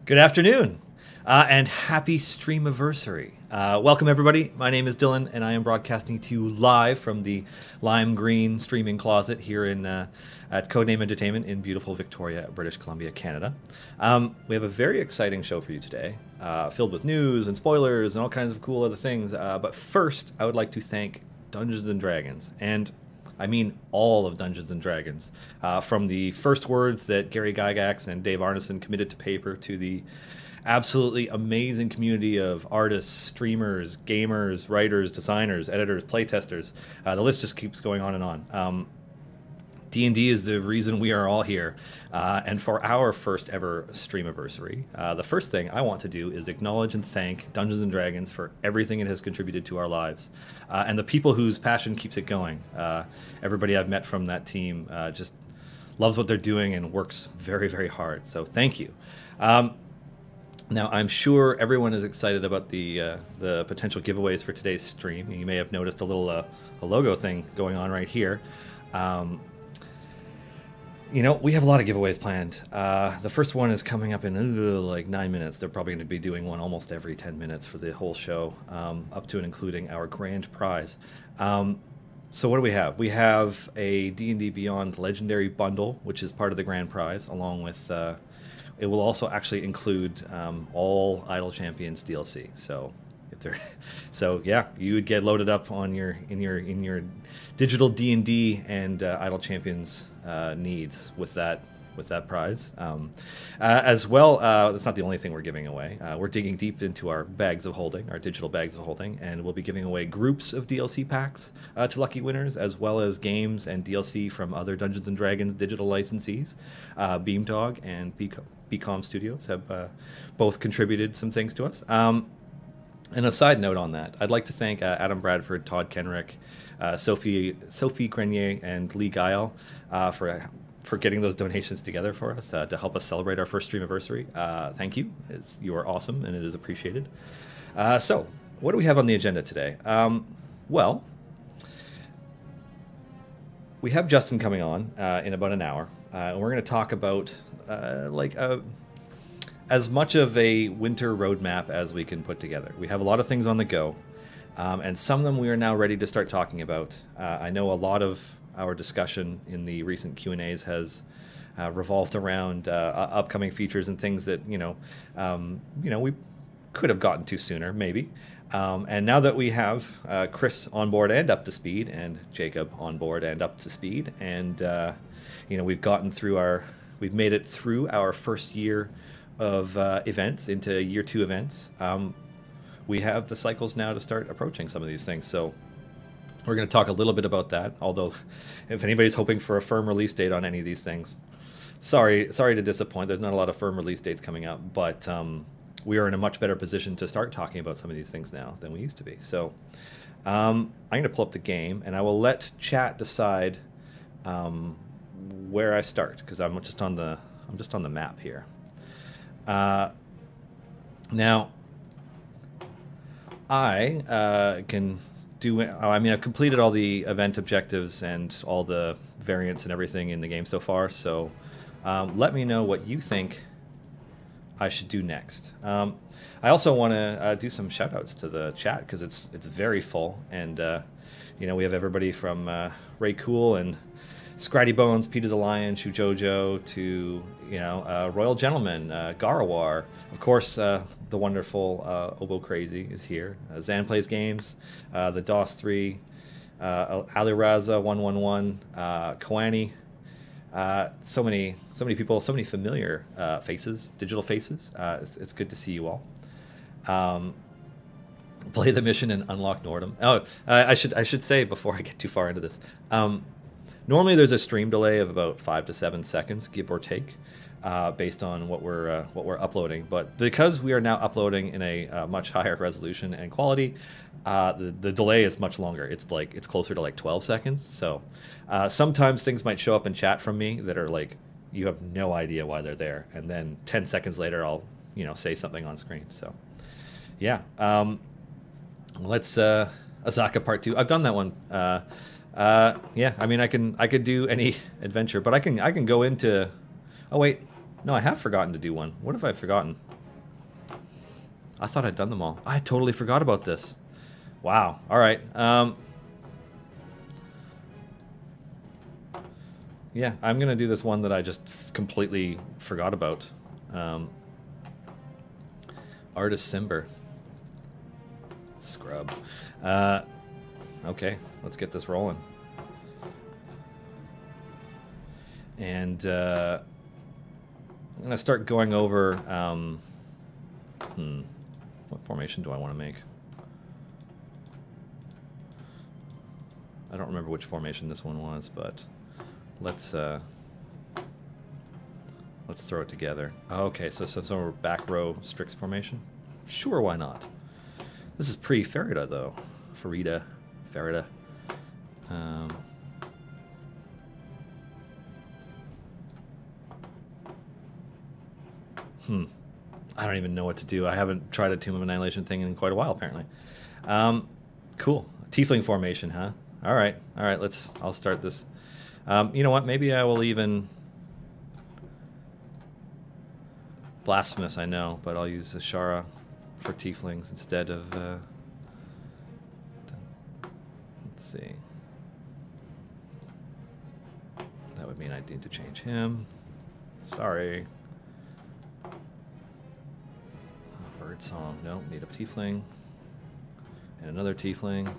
Good afternoon, and happy streamiversary. Welcome, everybody. My name is Dylan, and I am broadcasting to you live from the lime green streaming closet here at Codename Entertainment in beautiful Victoria, British Columbia, Canada. We have a very exciting show for you today, filled with news and spoilers and all kinds of cool other things. But first, I would like to thank Dungeons & Dragons, and I mean all of Dungeons & Dragons, from the first words that Gary Gygax and Dave Arneson committed to paper to the absolutely amazing community of artists, streamers, gamers, writers, designers, editors, playtesters. The list just keeps going on and on. D&D is the reason we are all here, and for our first ever streamiversary, the first thing I want to do is acknowledge and thank Dungeons & Dragons for everything it has contributed to our lives, and the people whose passion keeps it going. Everybody I've met from that team just loves what they're doing and works very, very hard, so thank you. Now, I'm sure everyone is excited about the potential giveaways for today's stream. You may have noticed a little a logo thing going on right here. You know, we have a lot of giveaways planned. The first one is coming up in like 9 minutes. They're probably going to be doing one almost every 10 minutes for the whole show, up to and including our grand prize. So what do we have? We have a D&D Beyond Legendary Bundle, which is part of the grand prize, along with... it will also actually include all Idle Champions DLC. So... So yeah, you would get loaded up on your digital D&D and Idle Champions needs with that prize. As well, that's not the only thing we're giving away. We're digging deep into our bags of holding, our digital bags of holding, and we'll be giving away groups of DLC packs to lucky winners, as well as games and DLC from other Dungeons & Dragons digital licensees. Beamdog and BCom Studios have both contributed some things to us. And a side note on that, I'd like to thank Adam Bradford, Todd Kenrick, Sophie Grenier, and Lee Guile for getting those donations together for us to help us celebrate our first streamiversary. Thank you. You are awesome, and it is appreciated. So, what do we have on the agenda today? Well, we have Justin coming on in about an hour, and we're going to talk about as much of a winter roadmap as we can put together. We have a lot of things on the go, and some of them we are now ready to start talking about. I know a lot of our discussion in the recent Q&As has revolved around upcoming features and things that we could have gotten to sooner, maybe. And now that we have Chris on board and up to speed, and Jacob on board and up to speed, and we've made it through our first year of events into year 2 events. We have the cycles now to start approaching some of these things. So we're going to talk a little bit about that. Although, if anybody's hoping for a firm release date on any of these things, sorry to disappoint. There's not a lot of firm release dates coming up, but we are in a much better position to start talking about some of these things now than we used to be. So I'm going to pull up the game, and I will let chat decide where I start, because I'm just on the map here. Now, I can do... I've completed all the event objectives and all the variants and everything in the game so far, so let me know what you think I should do next. I also want to do some shout-outs to the chat, because it's very full, and we have everybody from Ray Cool and Scratty Bones, Peter the Lion, Shujojo, to Royal Gentleman, Garawar. Of course, the wonderful Obo Crazy is here. Zan Plays Games, the DOS 3, Aliraza 111, Koani. So many people, so many familiar faces, digital faces. It's good to see you all. Play the mission and unlock Nordum. Oh, I should say before I get too far into this. Normally, there's a stream delay of about 5 to 7 seconds, give or take, based on what we're uploading. But because we are now uploading in a much higher resolution and quality, the delay is much longer. It's closer to like 12 seconds. So sometimes things might show up in chat from me that are like, you have no idea why they're there, and then 10 seconds later I'll say something on screen. So yeah, let's Azaka Part 2. I've done that one. Yeah, I mean, I could do any adventure, but I can go into... Oh wait, no, I have forgotten to do one. What have I forgotten? I thought I'd done them all. I totally forgot about this. Wow. All right. Yeah, I'm going to do this one that I just completely forgot about. Artist Simber. Scrub. Okay, let's get this rolling. And I'm going to start going over... what formation do I want to make? I don't remember which formation this one was, but let's throw it together. Okay, so we're back row Strix formation. Sure, why not? This is pre-Farida though. Farida. I don't even know what to do. I haven't tried a Tomb of Annihilation thing in quite a while, apparently. Cool. Tiefling formation, huh? All right. I'll start this. You know what? Maybe I will even... Blasphemous, I know, but I'll use Ashara for Tieflings instead of... let's see. That would mean I need to change him. Sorry. Birdsong. No, need a Tiefling. And another Tiefling.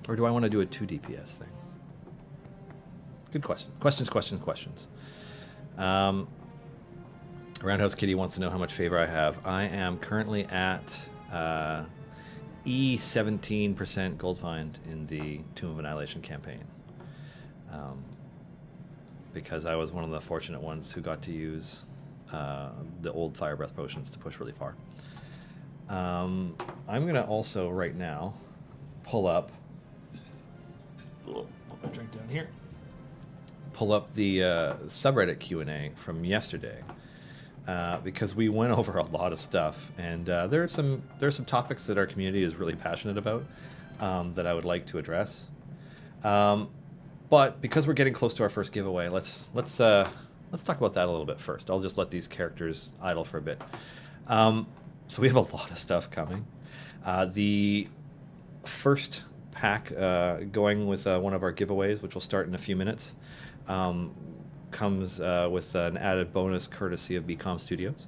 Or do I want to do a 2 DPS thing? Good question. Questions. Roundhouse Kitty wants to know how much favor I have. I am currently at E17% gold find in the Tomb of Annihilation campaign. Because I was one of the fortunate ones who got to use the old Fire Breath potions to push really far. I'm going to also, right now, pull up... Put my drink down here. Pull up the subreddit Q&A from yesterday. Because we went over a lot of stuff, and there are some topics that our community is really passionate about that I would like to address. But because we're getting close to our first giveaway, let's talk about that a little bit first. I'll just let these characters idle for a bit. So we have a lot of stuff coming. The first pack going with one of our giveaways, which will start in a few minutes, comes with an added bonus courtesy of BCom Studios.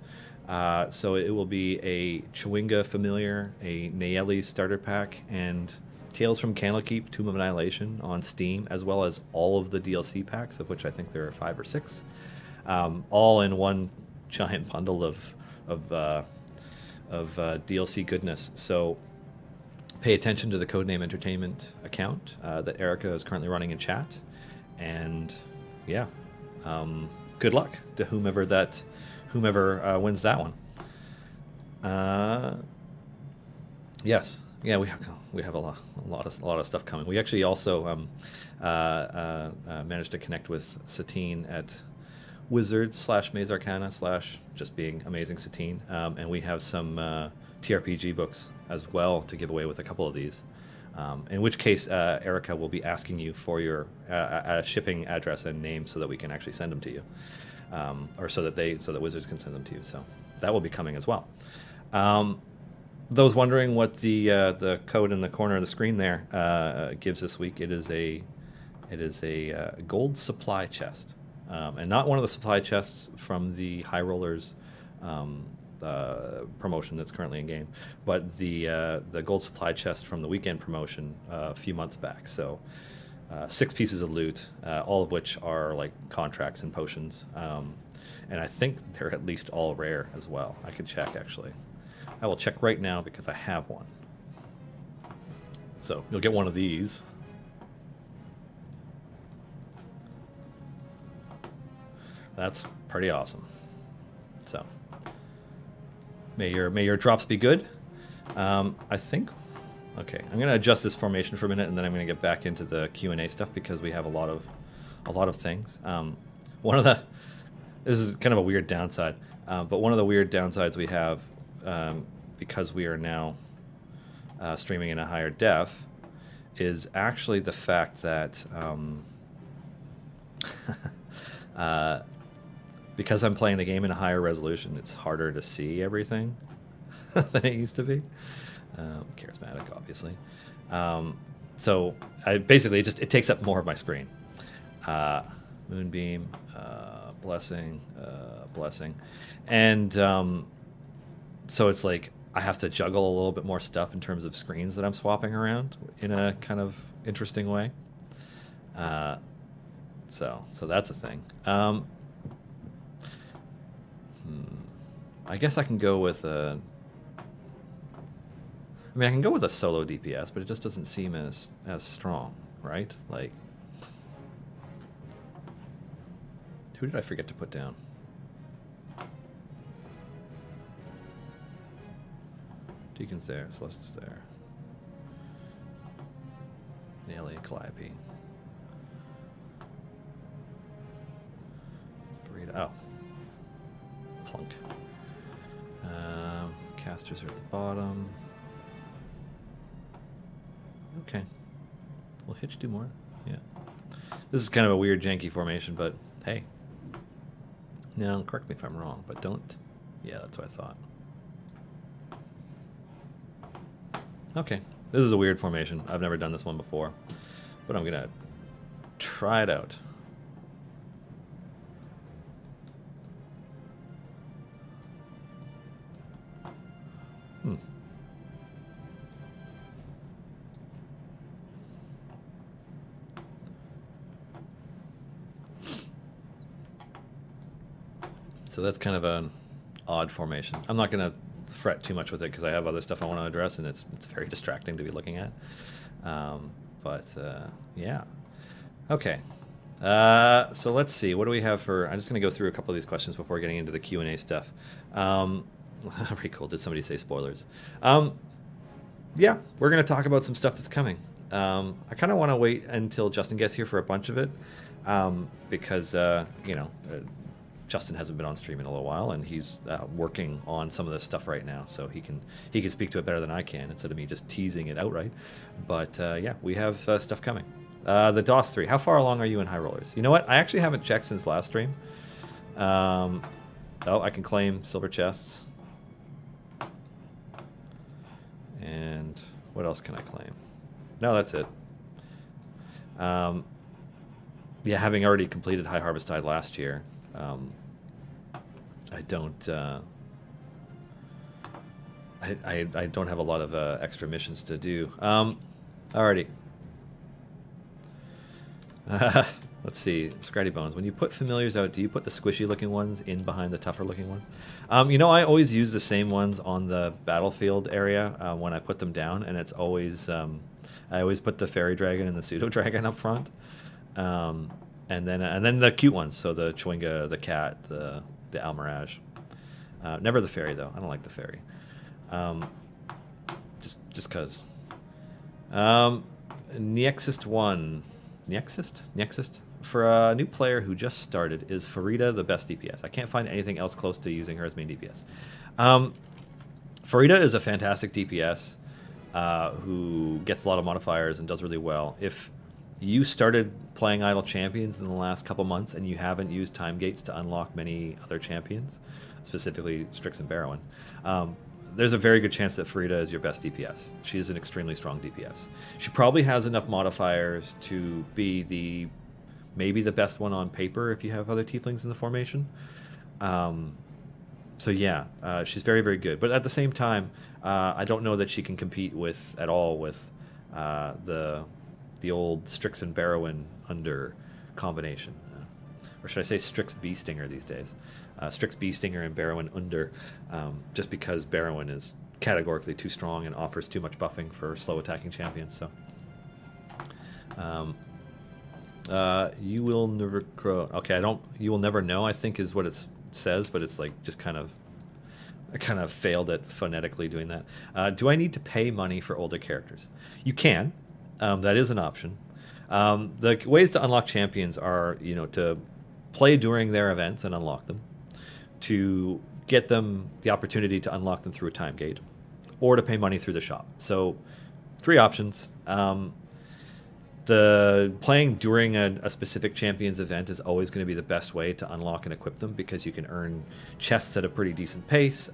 So it will be a Chewinga Familiar, a Nayeli starter pack, and Tales from Candlekeep, Tomb of Annihilation on Steam, as well as all of the DLC packs, of which I think there are 5 or 6, all in one giant bundle of DLC goodness. So pay attention to the Codename Entertainment account that Erica is currently running in chat, and yeah. Good luck to whomever wins that one. Yes, yeah, we have a lot of stuff coming. We actually also managed to connect with Satine at Wizards / Maze Arcana / just being amazing Satine, and we have some TRPG books as well to give away with a couple of these. In which case, Erica will be asking you for your shipping address and name so that we can actually send them to you, or so that Wizards can send them to you. So that will be coming as well. Those wondering what the code in the corner of the screen there gives this week, it is a gold supply chest, and not one of the supply chests from the High Rollers promotion that's currently in game, but the gold supply chest from the weekend promotion a few months back. So 6 pieces of loot, all of which are like contracts and potions, and I think they're at least all rare as well. I could check actually. I will check right now because I have one. So you'll get one of these. That's pretty awesome. So may your drops be good. I think. Okay, I'm going to adjust this formation for a minute, and then I'm going to get back into the Q&A stuff because we have a lot of things. This is kind of a weird downside, but one of the weird downsides we have, because we are now streaming in a higher def, is actually the fact that because I'm playing the game in a higher resolution, it's harder to see everything. than it used to be. Charismatic, obviously. So basically, it takes up more of my screen. Moonbeam, blessing, blessing, and so it's like I have to juggle a little bit more stuff in terms of screens that I'm swapping around in a kind of interesting way. So that's a thing. I guess I can go with a. I mean, I can go with a solo DPS, but it just doesn't seem as strong, right? Like, who did I forget to put down? Deacon's there, Celeste's there. Nelly, Calliope. Farida, oh. Plunk. Casters are at the bottom. Okay. Will Hitch do more? Yeah. This is kind of a weird, janky formation, but hey. No, correct me if I'm wrong, but don't. Yeah, that's what I thought. Okay. This is a weird formation. I've never done this one before, but I'm going to try it out. So that's kind of an odd formation. I'm not going to fret too much with it because I have other stuff I want to address, and it's very distracting to be looking at. Yeah. Okay. So let's see. What do we have for... I'm just going to go through a couple of these questions before getting into the Q&A stuff. Very cool. Did somebody say spoilers? Yeah, we're going to talk about some stuff that's coming. I kind of want to wait until Justin gets here for a bunch of it because, you know... Justin hasn't been on stream in a little while, and he's working on some of this stuff right now, so he can speak to it better than I can instead of me just teasing it outright. But yeah, we have stuff coming. The DOS 3. How far along are you in High Rollers? You know what? I actually haven't checked since last stream. Oh, I can claim silver chests. And what else can I claim? No, that's it. Yeah, having already completed High Harvest Tide last year. I don't. I don't have a lot of extra missions to do. Alrighty. Let's see, Scratty Bones. When you put familiars out, do you put the squishy-looking ones in behind the tougher-looking ones? You know, I always use the same ones on the battlefield area when I put them down, and it's always I always put the fairy dragon and the pseudo dragon up front. And then the cute ones, so the Chwinga, the cat, the Almirage. Never the fairy though. I don't like the fairy. Just cause. Nexist 1. Nexist? For a new player who just started, is Farida the best DPS? I can't find anything else close to using her as main DPS. Farida is a fantastic DPS who gets a lot of modifiers and does really well. If you started playing Idle Champions in the last couple months and you haven't used time gates to unlock many other champions, specifically Strix and Barrowan, there's a very good chance that Farida is your best DPS. She is an extremely strong DPS. She probably has enough modifiers to be maybe the best one on paper if you have other tieflings in the formation. So yeah, she's very, very good. But at the same time, I don't know that she can compete at all with the old Strix and Barrowan under combination. Or should I say Strix Beestinger these days? Strix Beestinger and Barrowan under, just because Barrowan is categorically too strong and offers too much buffing for slow attacking champions. So, you will never grow. Okay, you will never know, I think is what it says, but it's like just kind of. I kind of failed at phonetically doing that. Do I need to pay money for older characters? You can. That is an option. The ways to unlock champions are, to play during their events and unlock them, to get them the opportunity to unlock them through a time gate, or to pay money through the shop. So, 3 options. The playing during a specific champion's event is always going to be the best way to unlock and equip them because you can earn chests at a pretty decent pace.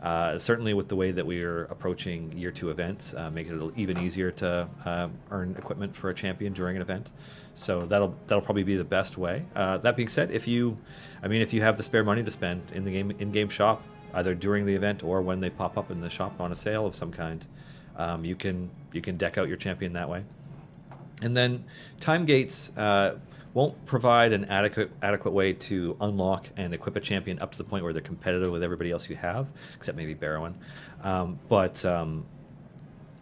Certainly with the way that we are approaching year 2 events, make it even easier to earn equipment for a champion during an event. So that'll probably be the best way. That being said, if you have the spare money to spend in the in-game shop, either during the event or when they pop up in the shop on a sale of some kind, you can deck out your champion that way. And then time gates won't provide an adequate way to unlock and equip a champion up to the point where they're competitive with everybody else you have, except maybe Barrowan.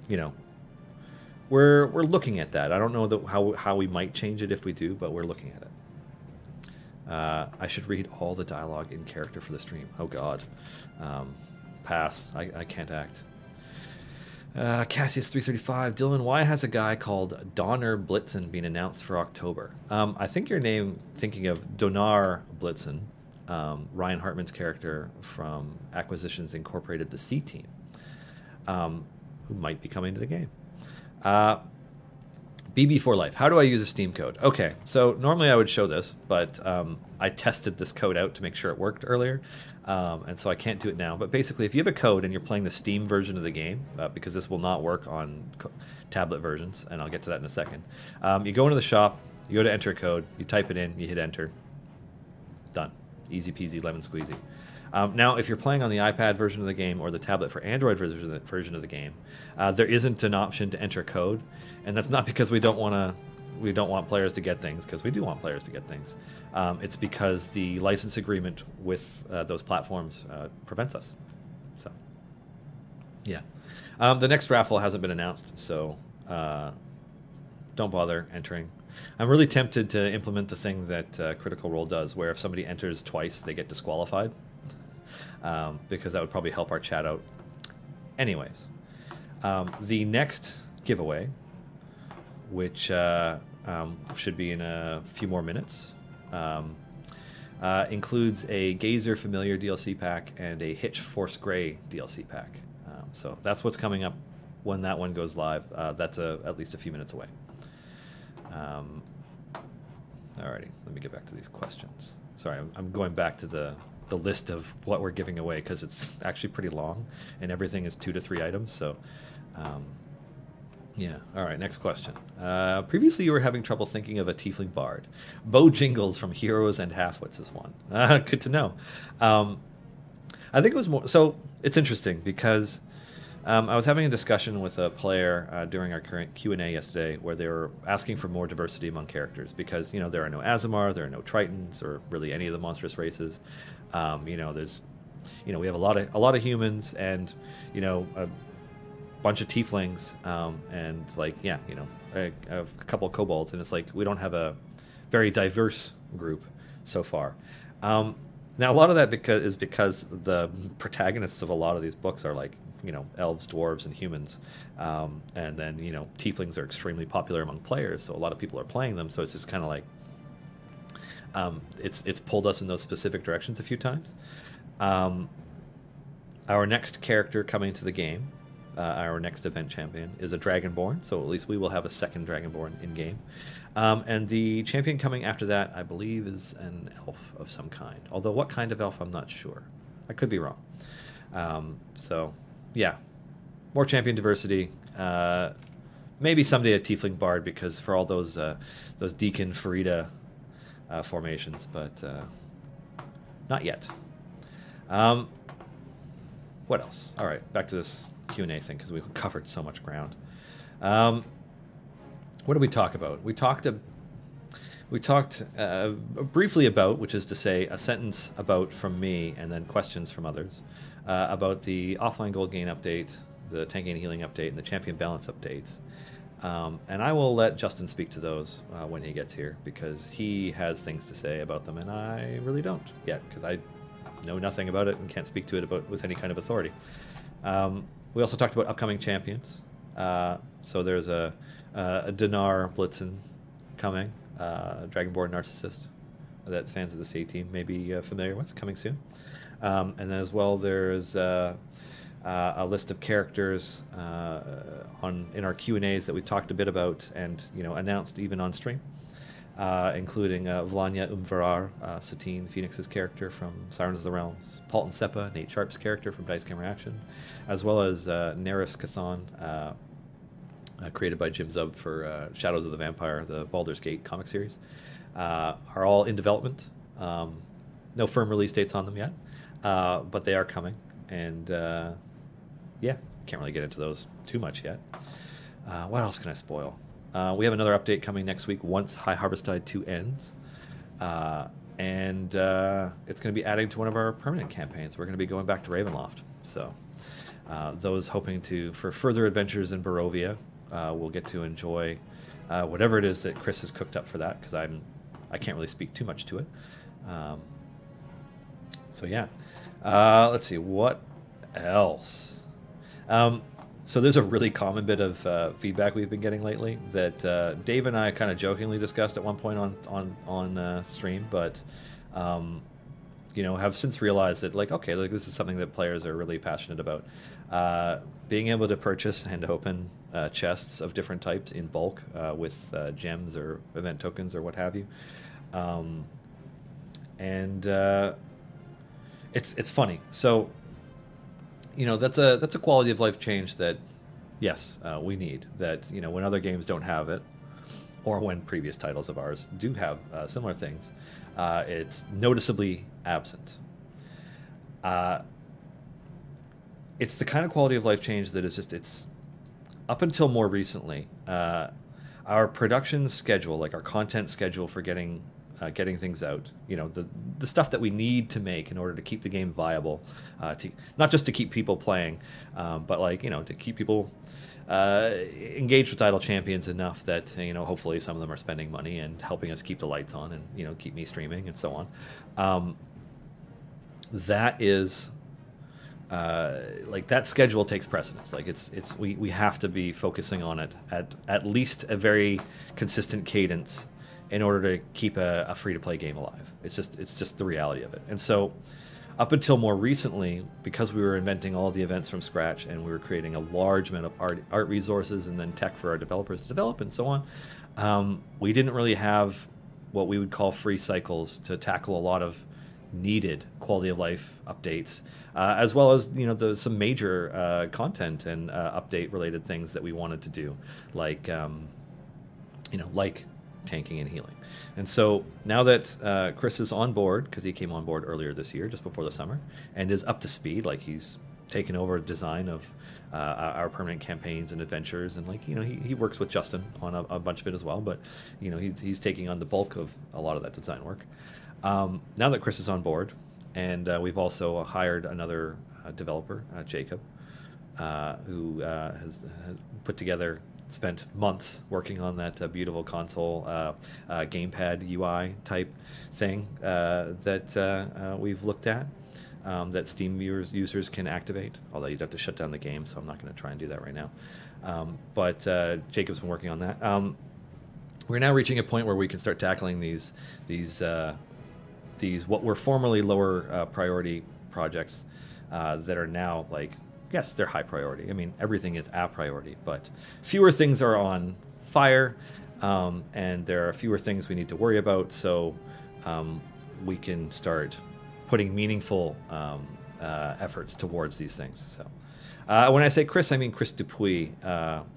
You know, we're looking at that. I don't know how we might change it if we do, but we're looking at it. I should read all the dialogue in character for the stream. Oh God, pass. I can't act. Cassius 335, Dylan, why has a guy called Donner Blitzen been announced for October? I think you're thinking of Donar Blitzen, Ryan Hartman's character from Acquisitions Incorporated, the C Team, who might be coming to the game. BB for Life, how do I use a Steam code? Okay, so normally I would show this, but I tested this code out to make sure it worked earlier. And so I can't do it now. But basically, if you have a code and you're playing the Steam version of the game, because this will not work on tablet versions, and I'll get to that in a second, you go into the shop, you go to enter a code, you type it in, you hit enter. Done. Easy peasy, lemon squeezy. Now, if you're playing on the iPad version of the game or the tablet for Android version of the game, there isn't an option to enter code, and that's not because we don't want players to get things, because we do want players to get things. It's because the license agreement with those platforms prevents us. So, yeah. The next raffle hasn't been announced, so don't bother entering. I'm really tempted to implement the thing that Critical Role does, where if somebody enters twice, they get disqualified, because that would probably help our chat out. Anyways, the next giveaway, which should be in a few more minutes, includes a Gazer Familiar DLC pack and a Hitch Force Grey DLC pack. So that's what's coming up when that one goes live. That's at least a few minutes away. Alrighty, let me get back to these questions. Sorry, I'm going back to the list of what we're giving away, because it's actually pretty long and everything is 2 to 3 items. So yeah. All right, next question. Previously you were having trouble thinking of a tiefling bard. Bo Jingles from Heroes and Halfwits is one. Good to know. I think it was more, so it's interesting because I was having a discussion with a player during our current Q&A yesterday, where they were asking for more diversity among characters, because there are no Azamar, there are no Tritons, or really any of the monstrous races. There's we have a lot of humans, and a bunch of tieflings, and a couple of kobolds, and it's like we don't have a very diverse group so far. Now a lot of that is because the protagonists of a lot of these books are like elves, dwarves, and humans, and then tieflings are extremely popular among players, so a lot of people are playing them. So it's just kind of like it's pulled us in those specific directions a few times. Our next character coming to the game, our next event champion, is a Dragonborn, so at least we will have a second Dragonborn in game. And the champion coming after that, I believe, is an elf of some kind. Although what kind of elf, I'm not sure. I could be wrong. So, yeah, more champion diversity. Maybe someday a tiefling bard, because for all those Deacon Farida formations, but not yet. What else? All right, back to this Q&A thing, because we've covered so much ground. What did we talk about? We talked briefly about, which is to say a sentence about from me and then questions from others, about the offline gold gain update, the tank gain healing update, and the champion balance updates. And I will let Justin speak to those when he gets here, because he has things to say about them, and I really don't yet, because I know nothing about it and can't speak to it with any kind of authority. We also talked about upcoming champions. So there's a Dinar Blitzen coming, Dragonborn Narcissist, that fans of the C team may be familiar with, coming soon. And then as well, there's a list of characters in our Q&As that we talked a bit about and announced even on stream. including Vlanya Umvarar, Satine Phoenix's character from Sirens of the Realms, Paulton Seppa, Nate Sharp's character from Dice Camera Action, as well as Neris Cathan, created by Jim Zub for Shadows of the Vampire, the Baldur's Gate comic series, are all in development. No firm release dates on them yet, but they are coming. And yeah, can't really get into those too much yet. What else can I spoil? We have another update coming next week once High Harvestide 2 ends. And it's going to be adding to one of our permanent campaigns. We're going to be going back to Ravenloft. So those hoping for further adventures in Barovia will get to enjoy whatever it is that Chris has cooked up for that, because I can't really speak too much to it. So yeah. Let's see, what else? So there's a really common bit of feedback we've been getting lately that Dave and I kind of jokingly discussed at one point on stream, but you know, have since realized that, like, okay, like, this is something that players are really passionate about. Being able to purchase and open chests of different types in bulk with gems or event tokens or what have you. It's funny. So, you know, that's a quality of life change that, yes, we need. That, you know, when other games don't have it, or when previous titles of ours do have similar things, it's noticeably absent. It's the kind of quality of life change that is just, it's up until more recently, our production schedule, like our content schedule for getting things out, you know, the stuff that we need to make in order to keep the game viable, not just to keep people playing, but, like, you know, to keep people engaged with Title Champions enough that, you know, hopefully some of them are spending money and helping us keep the lights on and, you know, keep me streaming and so on. That is like, that schedule takes precedence. Like, we have to be focusing on it at least a very consistent cadence in order to keep a free-to-play game alive. It's just the reality of it. And so, up until more recently, because we were inventing all the events from scratch and we were creating a large amount of art resources and then tech for our developers to develop and so on, we didn't really have what we would call free cycles to tackle a lot of needed quality of life updates, as well as, you know, some major content and update related things that we wanted to do, like you know, like tanking and healing. And so now that Chris is on board, because he came on board earlier this year, just before the summer, and is up to speed, like, he's taken over design of our permanent campaigns and adventures, and, like, you know, he works with Justin on a bunch of it as well, but, you know, he's taking on the bulk of a lot of that design work. Now that Chris is on board, and we've also hired another developer, Jacob, who has put together, spent months working on that beautiful console Gamepad UI type thing that we've looked at, that Steam users can activate, although you'd have to shut down the game, so I'm not going to try and do that right now. But Jacob's been working on that. We're now reaching a point where we can start tackling these what were formerly lower priority projects that are now, like, yes, they're high priority. I mean, everything is a priority, but fewer things are on fire, and there are fewer things we need to worry about, so we can start putting meaningful efforts towards these things. So when I say Chris, I mean Chris Dupuis,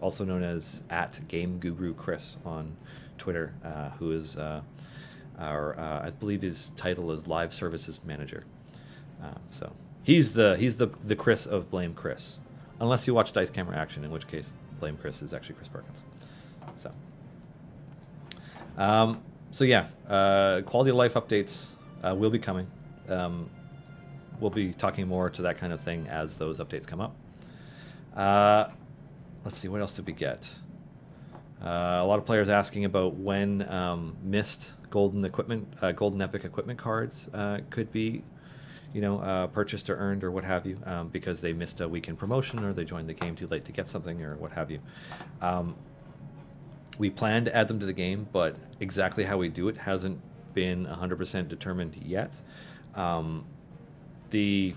also known as @GameGuruChris on Twitter, who is I believe his title is Live Services Manager. So he's the Chris of Blame Chris, unless you watch Dice Camera Action, in which case Blame Chris is actually Chris Perkins. So yeah, quality of life updates will be coming. We'll be talking more to that kind of thing as those updates come up. Let's see, what else did we get? A lot of players asking about when missed golden epic equipment cards could be, you know, purchased or earned or what have you, because they missed a weekend promotion or they joined the game too late to get something or what have you. We plan to add them to the game, but exactly how we do it hasn't been 100% determined yet. The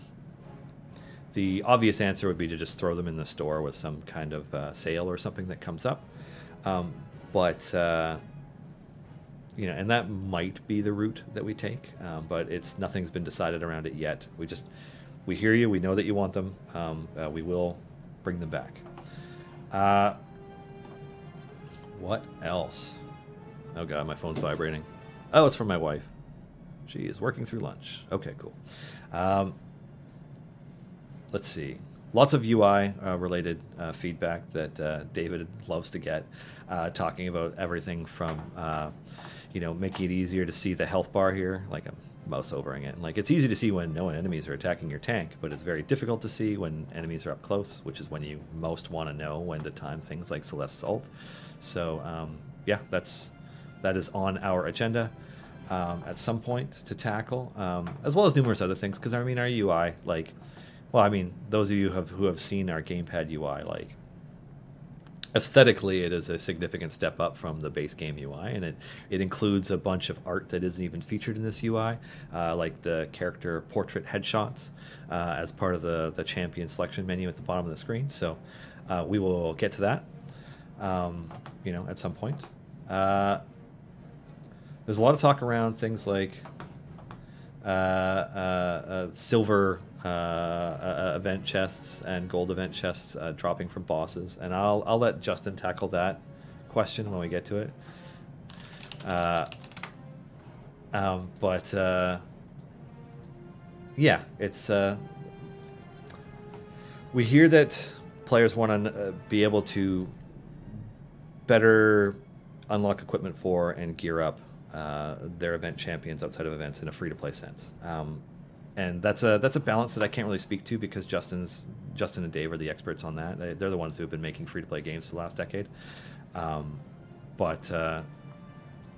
obvious answer would be to just throw them in the store with some kind of sale or something that comes up. But and that might be the route that we take, but nothing's been decided around it yet. We hear you. We know that you want them. We will bring them back. What else? Oh god, my phone's vibrating. Oh, it's from my wife. She is working through lunch. Okay, cool. Let's see. Lots of UI related feedback that David loves to get, talking about everything from making it easier to see the health bar here, like I'm mouse overing it. And like it's easy to see when no enemies are attacking your tank, but it's very difficult to see when enemies are up close, which is when you most want to know when to time things like Celeste's ult. So yeah, that is on our agenda at some point to tackle, as well as numerous other things. Because I mean, our UI, like, well, I mean, those of you who have seen our Gamepad UI, like, aesthetically, it is a significant step up from the base game UI, and it includes a bunch of art that isn't even featured in this UI, like the character portrait headshots as part of the champion selection menu at the bottom of the screen. So we will get to that, at some point. There's a lot of talk around things like silver event chests and gold event chests dropping from bosses, and I'll let Justin tackle that question when we get to it. Yeah, it's we hear that players want to be able to better unlock equipment for and gear up their event champions outside of events in a free-to-play sense. And that's a balance that I can't really speak to, because Justin and Dave are the experts on that. They're the ones who have been making free-to-play games for the last decade.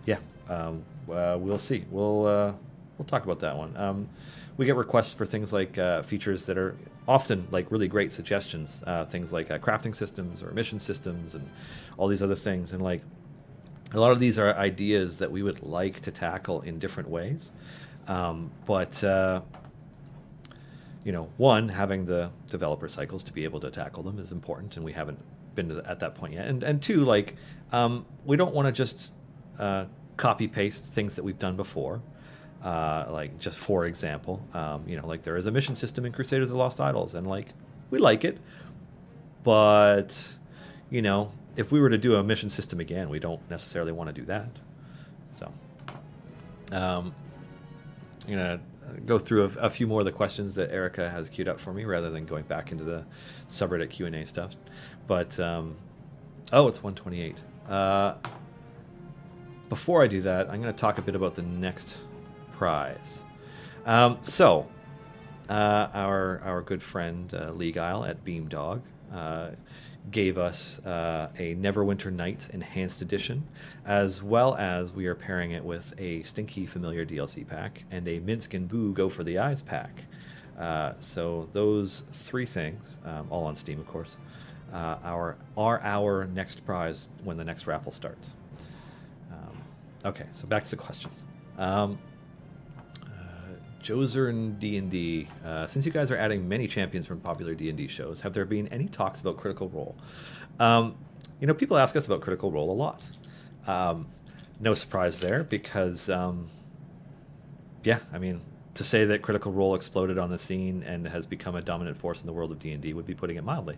Yeah, we'll see. We'll talk about that one. We get requests for things like features that are often like really great suggestions, things like crafting systems or mission systems and all these other things. And like a lot of these are ideas that we would like to tackle in different ways. One, having the developer cycles to be able to tackle them is important, and we haven't been at that point yet. And two, like, we don't want to just copy paste things that we've done before. Like, just for example, like there is a mission system in Crusaders of the Lost Idols, and like we like it, but if we were to do a mission system again, we don't necessarily want to do that. So, I'm gonna go through a few more of the questions that Erica has queued up for me, rather than going back into the subreddit Q&A stuff. But oh, it's 1:28. Before I do that, I'm going to talk a bit about the next prize. Our good friend League Isle at Beamdog gave us a Neverwinter Nights Enhanced Edition, as well as we are pairing it with a Stinky Familiar DLC pack and a Minsk and Boo Go for the Eyes pack. So those three things, all on Steam, of course, are our next prize when the next raffle starts. Okay, so back to the questions. Joser and D&D, since you guys are adding many champions from popular D&D shows, have there been any talks about Critical Role? People ask us about Critical Role a lot. No surprise there, because, yeah, I mean, to say that Critical Role exploded on the scene and has become a dominant force in the world of D&D would be putting it mildly.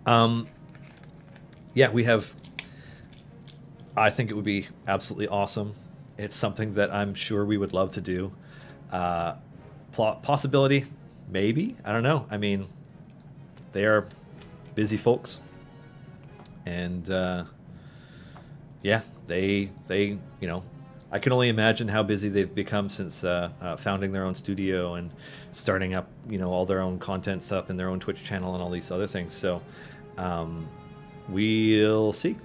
Yeah, we have... I think it would be absolutely awesome. It's something that I'm sure we would love to do. Possibility, maybe. I don't know. I mean, they are busy folks, and yeah, they I can only imagine how busy they've become since founding their own studio and starting up all their own content stuff and their own Twitch channel and all these other things. So we'll see.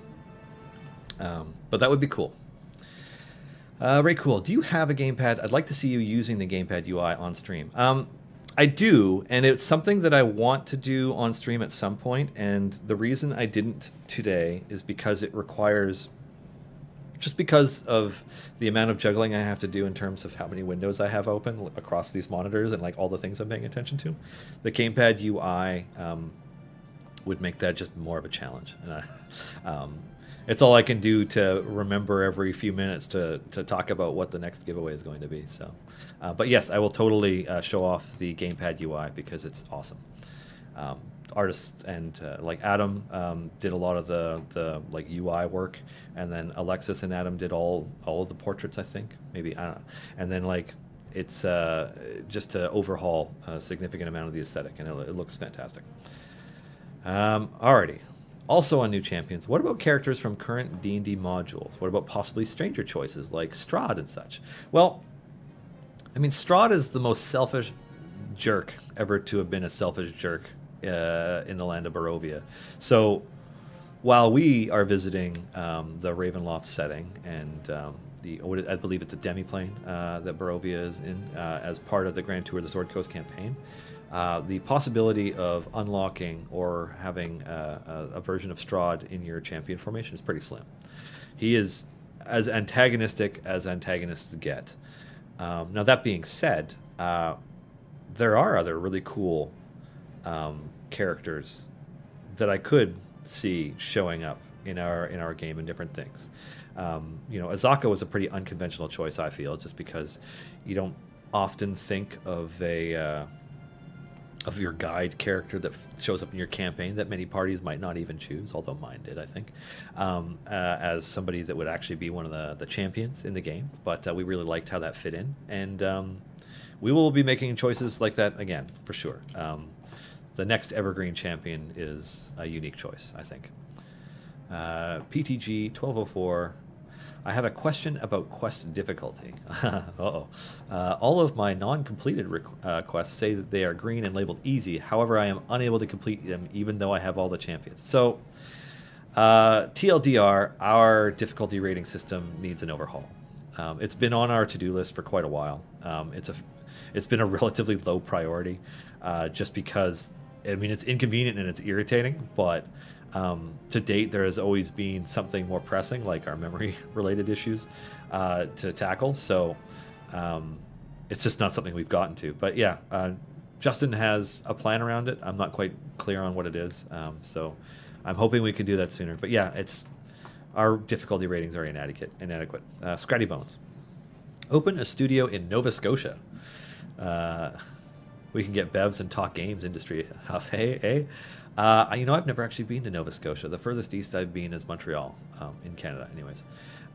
But that would be cool. Very cool. Do you have a gamepad? I'd like to see you using the Gamepad UI on stream. I do, and it's something that I want to do on stream at some point, and the reason I didn't today is because it requires, just because of the amount of juggling I have to do in terms of how many windows I have open across these monitors and like all the things I'm paying attention to. The Gamepad UI would make that just more of a challenge. And it's all I can do to remember every few minutes to talk about what the next giveaway is going to be. So, but yes, I will totally show off the Gamepad UI because it's awesome. Artists and like Adam did a lot of the like UI work, and then Alexis and Adam did all of the portraits, I think, maybe, I don't know. And then like it's just to overhaul a significant amount of the aesthetic, and it looks fantastic. Alrighty. Also on new champions, what about characters from current D&D modules? What about possibly stranger choices like Strahd and such? Well, I mean, Strahd is the most selfish jerk ever to have been a selfish jerk in the land of Barovia. So while we are visiting the Ravenloft setting and I believe it's a demiplane that Barovia is in as part of the Grand Tour of the Sword Coast campaign, the possibility of unlocking or having a version of Strahd in your champion formation is pretty slim. He is as antagonistic as antagonists get. Now, that being said, there are other really cool characters that I could see showing up in our game in different things. You know, Azaka was a pretty unconventional choice, I feel, just because you don't often think of your guide character that shows up in your campaign that many parties might not even choose, although mine did, I think, as somebody that would actually be one of the champions in the game. But we really liked how that fit in, and we will be making choices like that again, for sure. The next Evergreen champion is a unique choice, I think. PTG 1204. I have a question about quest difficulty. Uh-oh. All of my non-completed quests say that they are green and labeled easy. However, I am unable to complete them even though I have all the champions. So, TLDR, our difficulty rating system needs an overhaul. It's been on our to-do list for quite a while. It's been a relatively low priority, just because, I mean, it's inconvenient and it's irritating, but to date, there has always been something more pressing, like our memory-related issues, to tackle. So it's just not something we've gotten to. But yeah, Justin has a plan around it. I'm not quite clear on what it is, so I'm hoping we can do that sooner. But yeah, our difficulty ratings are inadequate. Scratty Bones. Open a studio in Nova Scotia. We can get bevs and talk games industry. Hey, hey. You know, I've never actually been to Nova Scotia. The furthest east I've been is Montreal, in Canada, anyways.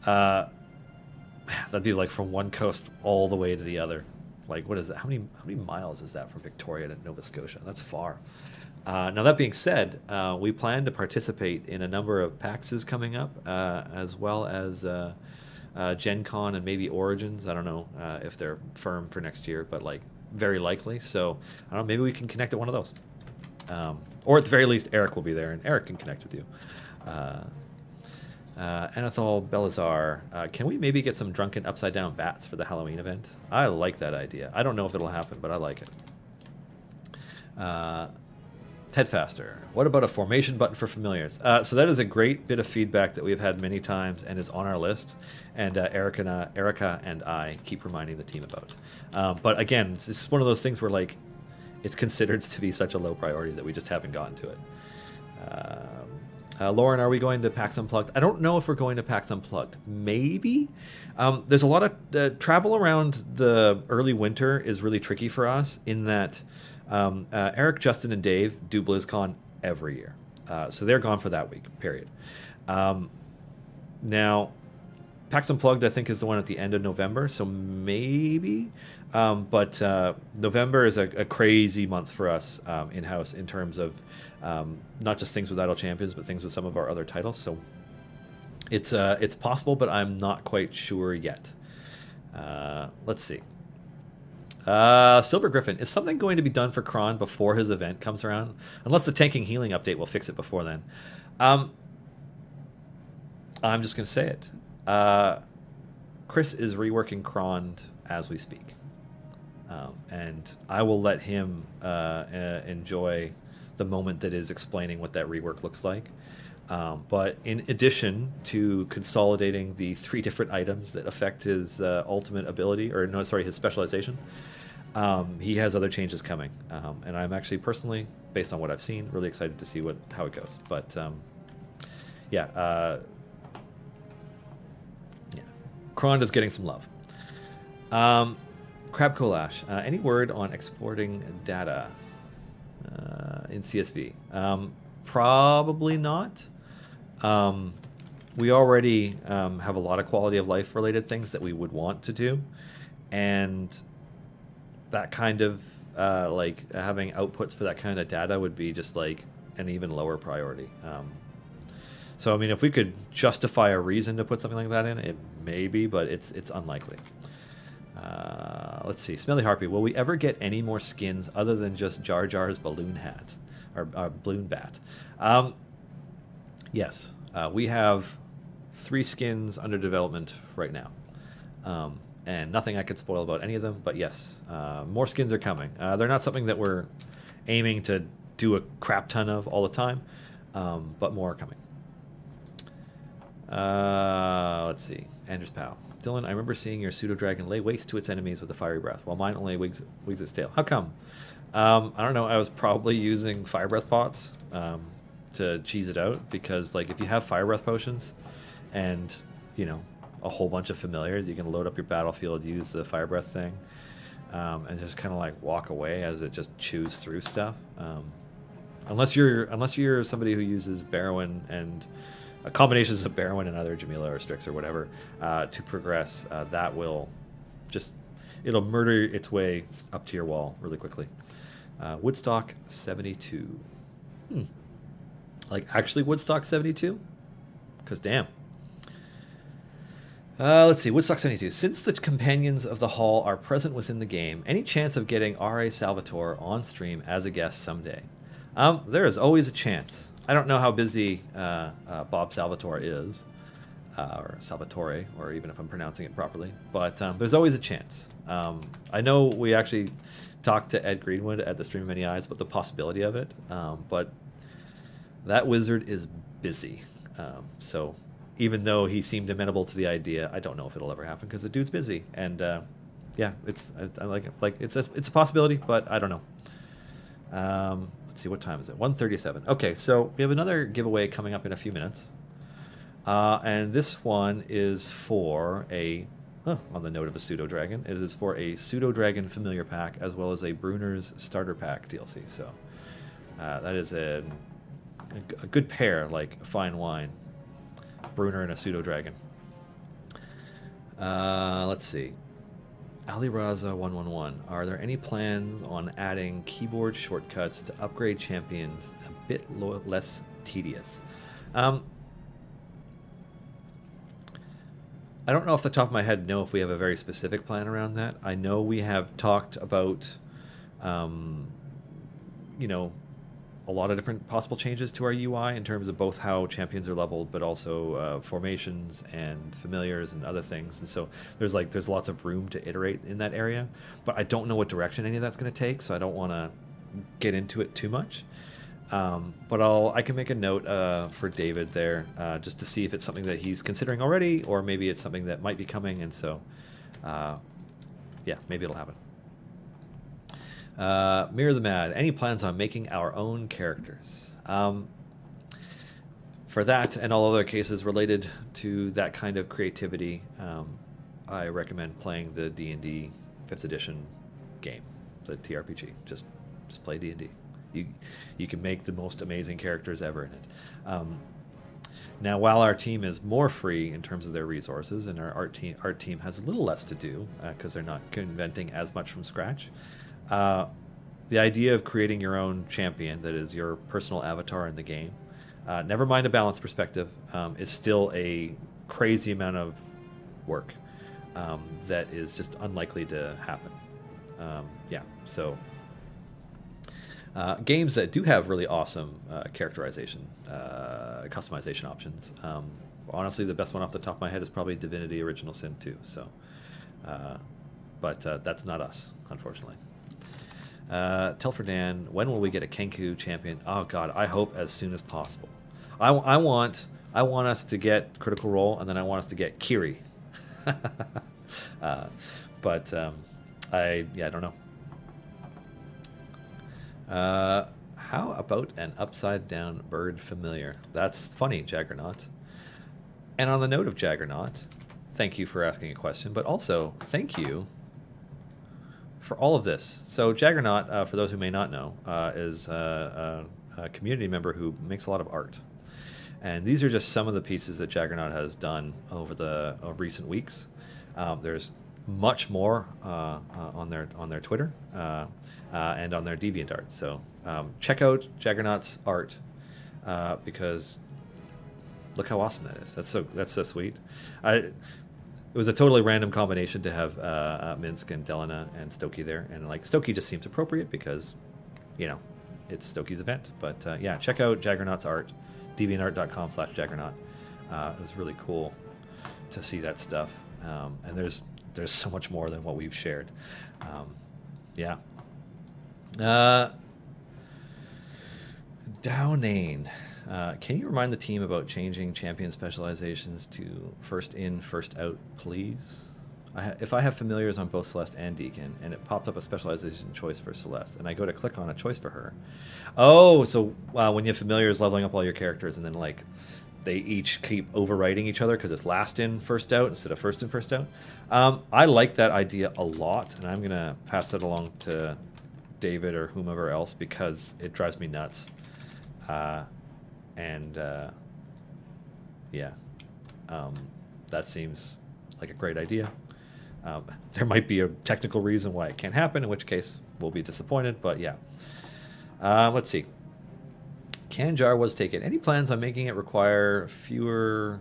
That'd be like from one coast all the way to the other. Like, what is that? How many miles is that from Victoria to Nova Scotia? That's far. Now, that being said, we plan to participate in a number of PAXs coming up, as well as Gen Con and maybe Origins. I don't know if they're firm for next year, but like very likely. So, I don't know, maybe we can connect at one of those. Or at the very least, Eric will be there, and Eric can connect with you. Anethol Belazar, can we maybe get some drunken upside-down bats for the Halloween event? I like that idea. I don't know if it'll happen, but I like it. Ted Faster, what about a formation button for familiars? So that is a great bit of feedback that we've had many times and is on our list, and Erica and I keep reminding the team about. But again, this is one of those things where, like, it's considered to be such a low priority that we just haven't gotten to it. Lauren, are we going to PAX Unplugged? I don't know if we're going to PAX Unplugged. Maybe. There's a lot of travel around the early winter is really tricky for us in that Eric, Justin, and Dave do BlizzCon every year. So they're gone for that week, period. Now, PAX Unplugged, I think, is the one at the end of November, so maybe. But November is a crazy month for us in-house in terms of not just things with Idle Champions, but things with some of our other titles. So it's possible, but I'm not quite sure yet. Let's see. Silver Griffin, is something going to be done for Kron before his event comes around? Unless the tanking healing update will fix it before then. I'm just going to say it. Chris is reworking Kron as we speak. And I will let him enjoy the moment that is explaining what that rework looks like. But in addition to consolidating the 3 different items that affect his ultimate ability, or no, sorry, his specialization, he has other changes coming. And I'm actually personally, based on what I've seen, really excited to see how it goes. But yeah, Kronda's getting some love. Crab Kolash, any word on exporting data in CSV? Probably not. We already have a lot of quality of life related things that we would want to do, and that kind of like having outputs for that kind of data would be just like an even lower priority. So I mean, if we could justify a reason to put something like that in, it may be, but it's unlikely. Let's see, Smelly Harpy. Will we ever get any more skins other than just Jar Jar's balloon hat or balloon bat? Yes, we have 3 skins under development right now, and nothing I could spoil about any of them. But yes, more skins are coming. They're not something that we're aiming to do a crap ton of all the time, but more are coming. Let's see, Anders Powell. Dylan, I remember seeing your pseudo-dragon lay waste to its enemies with a fiery breath, while mine only wigs its tail. How come? I don't know. I was probably using fire breath pots to cheese it out, because like if you have fire breath potions and, you know, a whole bunch of familiars, you can load up your battlefield, use the fire breath thing, and just kind of like walk away as it just chews through stuff. Unless you're somebody who uses Barrowin and combinations of Barrowin and other Jamila or Strix or whatever to progress, that will just, it'll murder its way up to your wall really quickly. Woodstock 72. Like actually Woodstock 72? Because damn. Let's see, Woodstock 72. Since the companions of the hall are present within the game, any chance of getting R.A. Salvatore on stream as a guest someday? There is always a chance. I don't know how busy Bob Salvatore is, or Salvatore, or even if I'm pronouncing it properly, but there's always a chance. I know we actually talked to Ed Greenwood at the Stream of Many Eyes about the possibility of it, but that wizard is busy. So even though he seemed amenable to the idea, I don't know if it'll ever happen because the dude's busy. And yeah, I like it. Like it's a possibility, but I don't know. Let's see, what time is it? 1:37. Okay, so we have another giveaway coming up in a few minutes. And this one is for on the note of a pseudo-dragon, it is for a pseudo-dragon familiar pack as well as a Bruner's starter pack DLC. So that is a good pair, like fine wine. Bruner and a pseudo-dragon. Let's see. Ali Raza 111. Are there any plans on adding keyboard shortcuts to upgrade champions a bit less tedious? I don't know off the top of my head if we have a very specific plan around that. I know we have talked about, you know, a lot of different possible changes to our UI in terms of both how champions are leveled, but also formations and familiars and other things. And so there's lots of room to iterate in that area, but I don't know what direction any of that's going to take, so I don't want to get into it too much. But I can make a note for David there just to see if it's something that he's considering already, or maybe it's something that might be coming. And so, yeah, maybe it'll happen. Mirror the Mad. Any plans on making our own characters? For that and all other cases related to that kind of creativity, I recommend playing the D&D 5th edition game, the TRPG. Just play D&D. You can make the most amazing characters ever in it. Now, while our team is more free in terms of their resources, and our art team has a little less to do because they're not inventing as much from scratch, the idea of creating your own champion that is your personal avatar in the game, never mind a balance perspective, is still a crazy amount of work that is just unlikely to happen. Yeah, so games that do have really awesome characterization, customization options. Honestly, the best one off the top of my head is probably Divinity Original Sin 2. So, but that's not us, unfortunately. Telford, when will we get a Kenku champion? Oh God, I hope as soon as possible. I want us to get Critical Role, and then I want us to get Kiri. But I don't know. How about an upside down bird familiar? That's funny, Jaggernaut. And on the note of Jaggernaut, thank you for asking a question, but also thank you for all of this. So Jaggernaut, for those who may not know, is a community member who makes a lot of art. And these are just some of the pieces that Jaggernaut has done over the recent weeks. There's much more on their Twitter and on their DeviantArt. So check out Jaggernaut's art because look how awesome that is. That's so sweet. It was a totally random combination to have Minsk and Delana and Stokey there, and like Stokey just seems appropriate because, you know, it's Stokey's event. But yeah, check out Jaggernaut's art. deviantart.com/Jaggernaut. It's really cool to see that stuff, and there's so much more than what we've shared. Yeah. Downane. Can you remind the team about changing champion specializations to first in, first out, please? If I have familiars on both Celeste and Deacon, and it pops up a specialization choice for Celeste, and I go to click on a choice for her. Oh, so when you have familiars leveling up all your characters, and then like they each keep overwriting each other because it's last in, first out instead of first in, first out. I like that idea a lot, and I'm gonna pass that along to David or whomever else because it drives me nuts. Yeah, that seems like a great idea. There might be a technical reason why it can't happen, in which case we'll be disappointed, but yeah. Let's see. Kanjar was taken. Any plans on making it require fewer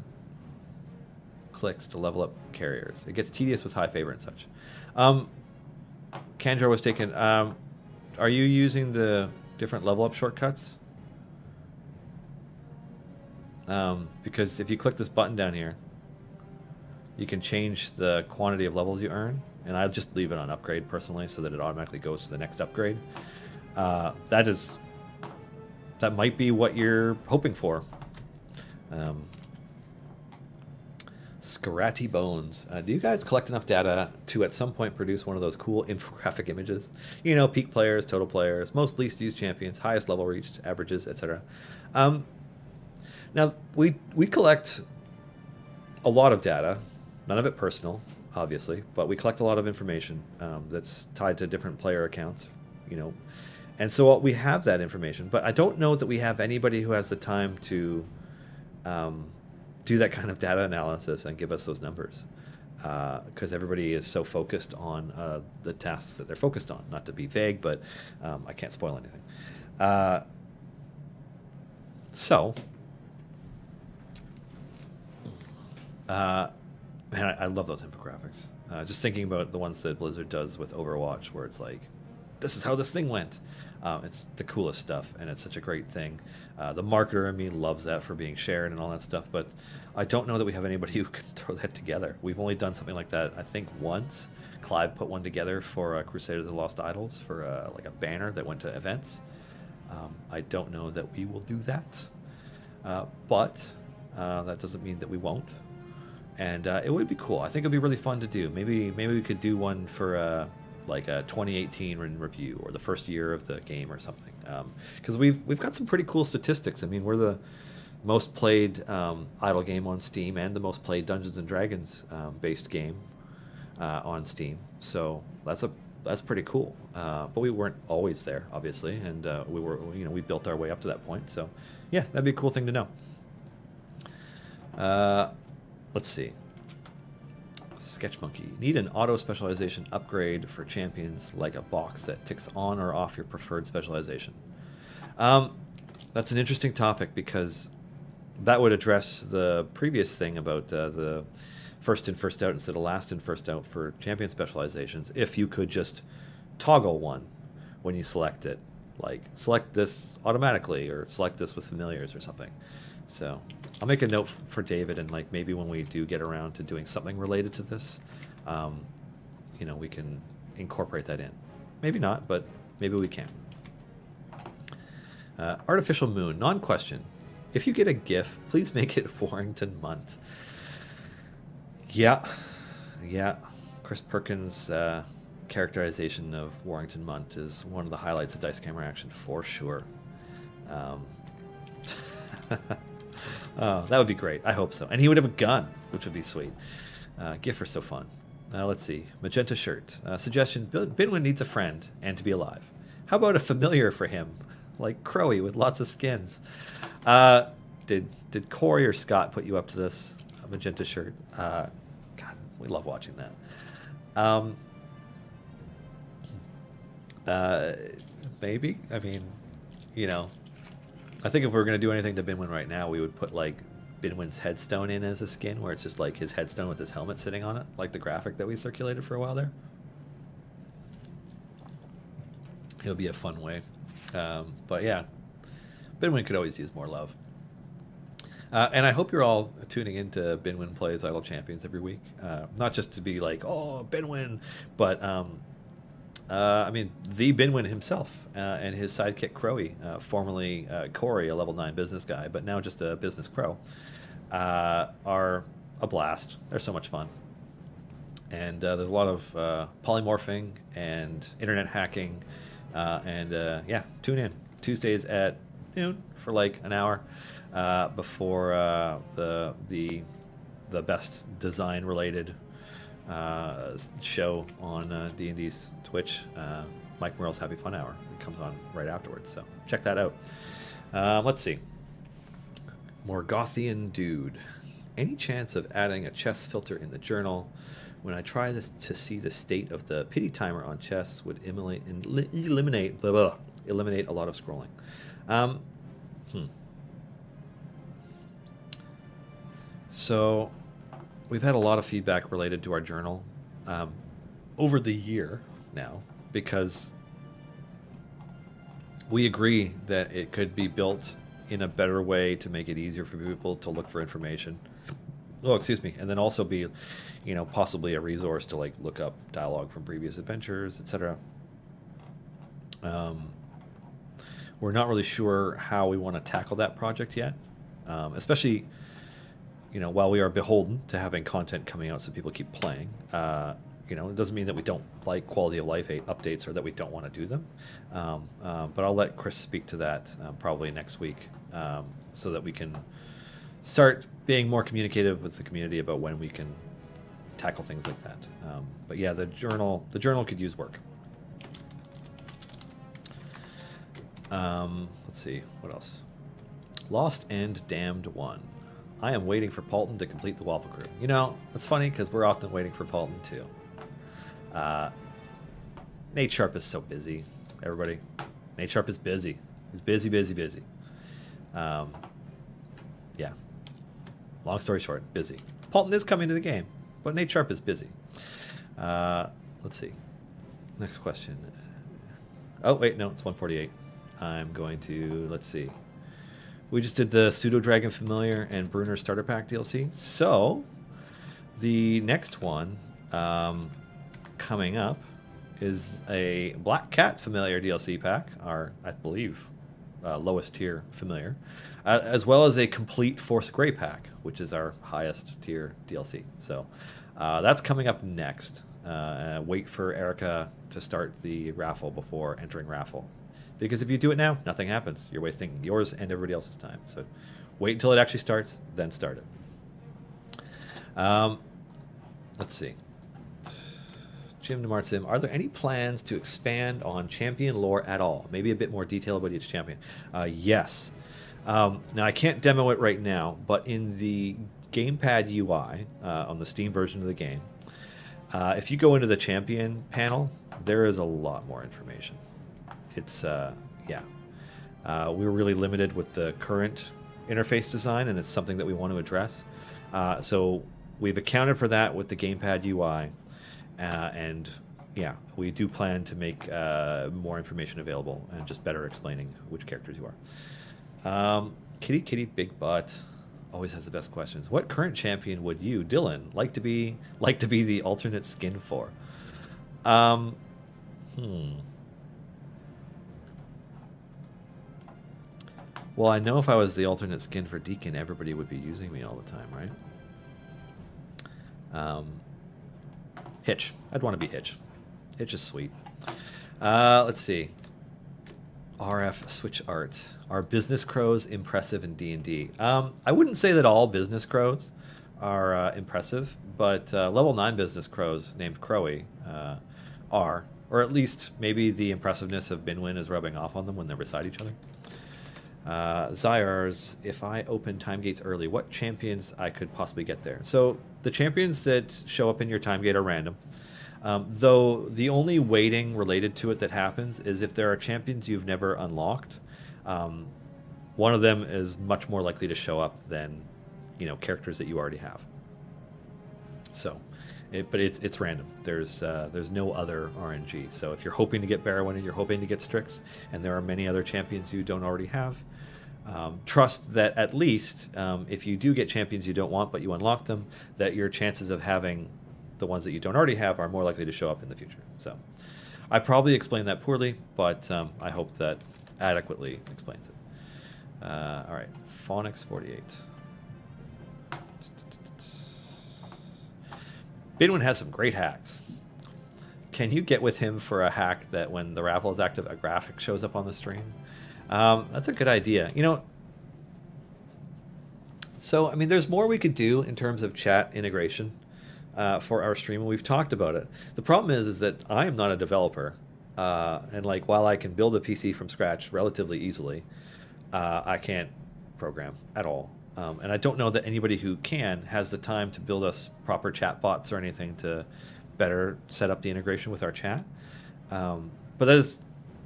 clicks to level up carriers? It gets tedious with high favor and such. Kanjar was taken. Are you using the different level up shortcuts? Because if you click this button down here, you can change the quantity of levels you earn, and I'll just leave it on upgrade personally so that it automatically goes to the next upgrade. That might be what you're hoping for. Scarati Bones. Do you guys collect enough data to at some point produce one of those cool infographic images? You know, peak players, total players, most least used champions, highest level reached, averages, etc. Now, we collect a lot of data, none of it personal, obviously, but we collect a lot of information that's tied to different player accounts, you know. And so we have that information, but I don't know that we have anybody who has the time to do that kind of data analysis and give us those numbers, because everybody is so focused on the tasks that they're focused on. Not to be vague, but I can't spoil anything. Man, I love those infographics. Just thinking about the ones that Blizzard does with Overwatch, where it's like, this is how this thing went. It's the coolest stuff, and it's such a great thing. The marketer in me loves that for being shared and all that stuff, but I don't know that we have anybody who can throw that together. We've only done something like that, I think, once. Clive put one together for Crusaders of the Lost Idols for like a banner that went to events. I don't know that we will do that, but that doesn't mean that we won't. And it would be cool. I think it'd be really fun to do. Maybe we could do one for like a 2018 in review, or the first year of the game or something. Because we've got some pretty cool statistics. I mean, we're the most played idle game on Steam and the most played Dungeons and Dragons based game on Steam. So that's pretty cool. But we weren't always there, obviously, and we built our way up to that point. So yeah, that'd be a cool thing to know. Let's see. Sketch Monkey. Need an auto specialization upgrade for champions, like a box that ticks on or off your preferred specialization. That's an interesting topic, because that would address the previous thing about the first in, first out instead of last in, first out for champion specializations. If you could just toggle one when you select it, like select this automatically or select this with familiars or something. So I'll make a note for David, and like maybe when we do get around to doing something related to this, we can incorporate that in. Maybe not, but maybe we can. Artificial Moon, non-question. If you get a GIF, please make it Warrington Munt. Yeah. Chris Perkins' characterization of Warrington Munt is one of the highlights of Dice Camera Action for sure. Oh, that would be great. I hope so. And he would have a gun, which would be sweet. GIF are so fun. Let's see. Magenta shirt. Suggestion, Binwin needs a friend and to be alive. How about a familiar for him? Like Crowy with lots of skins. Did Corey or Scott put you up to this? A magenta shirt. God, we love watching that. Maybe. I mean, you know, I think if we were going to do anything to Binwin right now, we would put like Binwin's headstone in as a skin, where it's just like his headstone with his helmet sitting on it, like the graphic that we circulated for a while there. It would be a fun way. But yeah, Binwin could always use more love. And I hope you're all tuning into Binwin Plays Idle Champions every week. Not just to be like, oh, Binwin, but I mean, the Binwin himself and his sidekick Crowy, formerly Corey, a level 9 business guy, but now just a business crow, are a blast. They're so much fun. And there's a lot of polymorphing and internet hacking. Yeah, tune in Tuesdays at noon for like an hour before the best design related show on D&D's Twitch. Mike Merle's Happy Fun Hour. It comes on right afterwards, so check that out. Let's see. Morgothian Dude. Any chance of adding a chess filter in the journal? When I try this to see the state of the pity timer on chess would eliminate a lot of scrolling. So we've had a lot of feedback related to our journal over the year now, because we agree that it could be built in a better way to make it easier for people to look for information. Oh, excuse me. And then also be, you know, possibly a resource to like look up dialogue from previous adventures, etc. We're not really sure how we want to tackle that project yet, especially, you know, while we are beholden to having content coming out so people keep playing. You know, it doesn't mean that we don't like quality of life updates or that we don't want to do them. But I'll let Chris speak to that probably next week, so that we can start being more communicative with the community about when we can tackle things like that. But yeah, the journal could use work. Let's see, what else? Lost and Damned 1. I am waiting for Paulton to complete the Waffle Crew. You know, it's funny because we're often waiting for Paulton too. Nate Sharp is so busy, everybody. Nate Sharp is busy. He's busy, busy, busy. Yeah. Long story short, busy. Paulton is coming to the game, but Nate Sharp is busy. Let's see. Next question. Oh, wait, no, it's 148. I'm going to, let's see. We just did the Pseudo Dragon Familiar and Bruner Starter Pack DLC. So, the next one coming up is a Black Cat Familiar DLC pack, our, I believe, lowest tier Familiar, as well as a complete Force Grey pack, which is our highest tier DLC. So, that's coming up next. Wait for Erica to start the raffle before entering raffle. Because if you do it now, nothing happens. You're wasting yours and everybody else's time. So wait until it actually starts, then start it. Let's see. Jim DeMartsim, are there any plans to expand on champion lore at all? Maybe a bit more detail about each champion. Yes. Now, I can't demo it right now, but in the Gamepad UI on the Steam version of the game, if you go into the champion panel, there is a lot more information. It's, yeah. We were really limited with the current interface design, and it's something that we want to address. So we've accounted for that with the Gamepad UI, and yeah, we do plan to make more information available and just better explaining which characters you are. Kitty Kitty Big Butt always has the best questions. What current champion would you, Dylan, like to be the alternate skin for? Well, I know if I was the alternate skin for Deacon, everybody would be using me all the time, right? Hitch. I'd want to be Hitch. Hitch is sweet. Let's see. RF Switch Art. Are business crows impressive in D&D? I wouldn't say that all business crows are impressive, but level 9 business crows named Crowy are, or at least maybe the impressiveness of Binwin is rubbing off on them when they're beside each other. Zyars, if I open time gates early, what champions I could possibly get there? So the champions that show up in your time gate are random. Though the only weighting related to it that happens is if there are champions you've never unlocked, one of them is much more likely to show up than, characters that you already have. So, but it's random. There's no other RNG. So if you're hoping to get Barrowin and you're hoping to get Strix, and there are many other champions you don't already have, trust that at least if you do get champions you don't want but you unlock them, that your chances of having the ones that you don't already have are more likely to show up in the future. So I probably explained that poorly, but I hope that adequately explains it. All right, Phonics 48. Binwin has some great hacks. Can you get with him for a hack that when the raffle is active, a graphic shows up on the stream? That's a good idea. So, I mean, there's more we could do in terms of chat integration for our stream, and we've talked about it. The problem is that I am not a developer, and while I can build a PC from scratch relatively easily, I can't program at all. And I don't know that anybody who can has the time to build us proper chat bots or anything to better set up the integration with our chat. But that's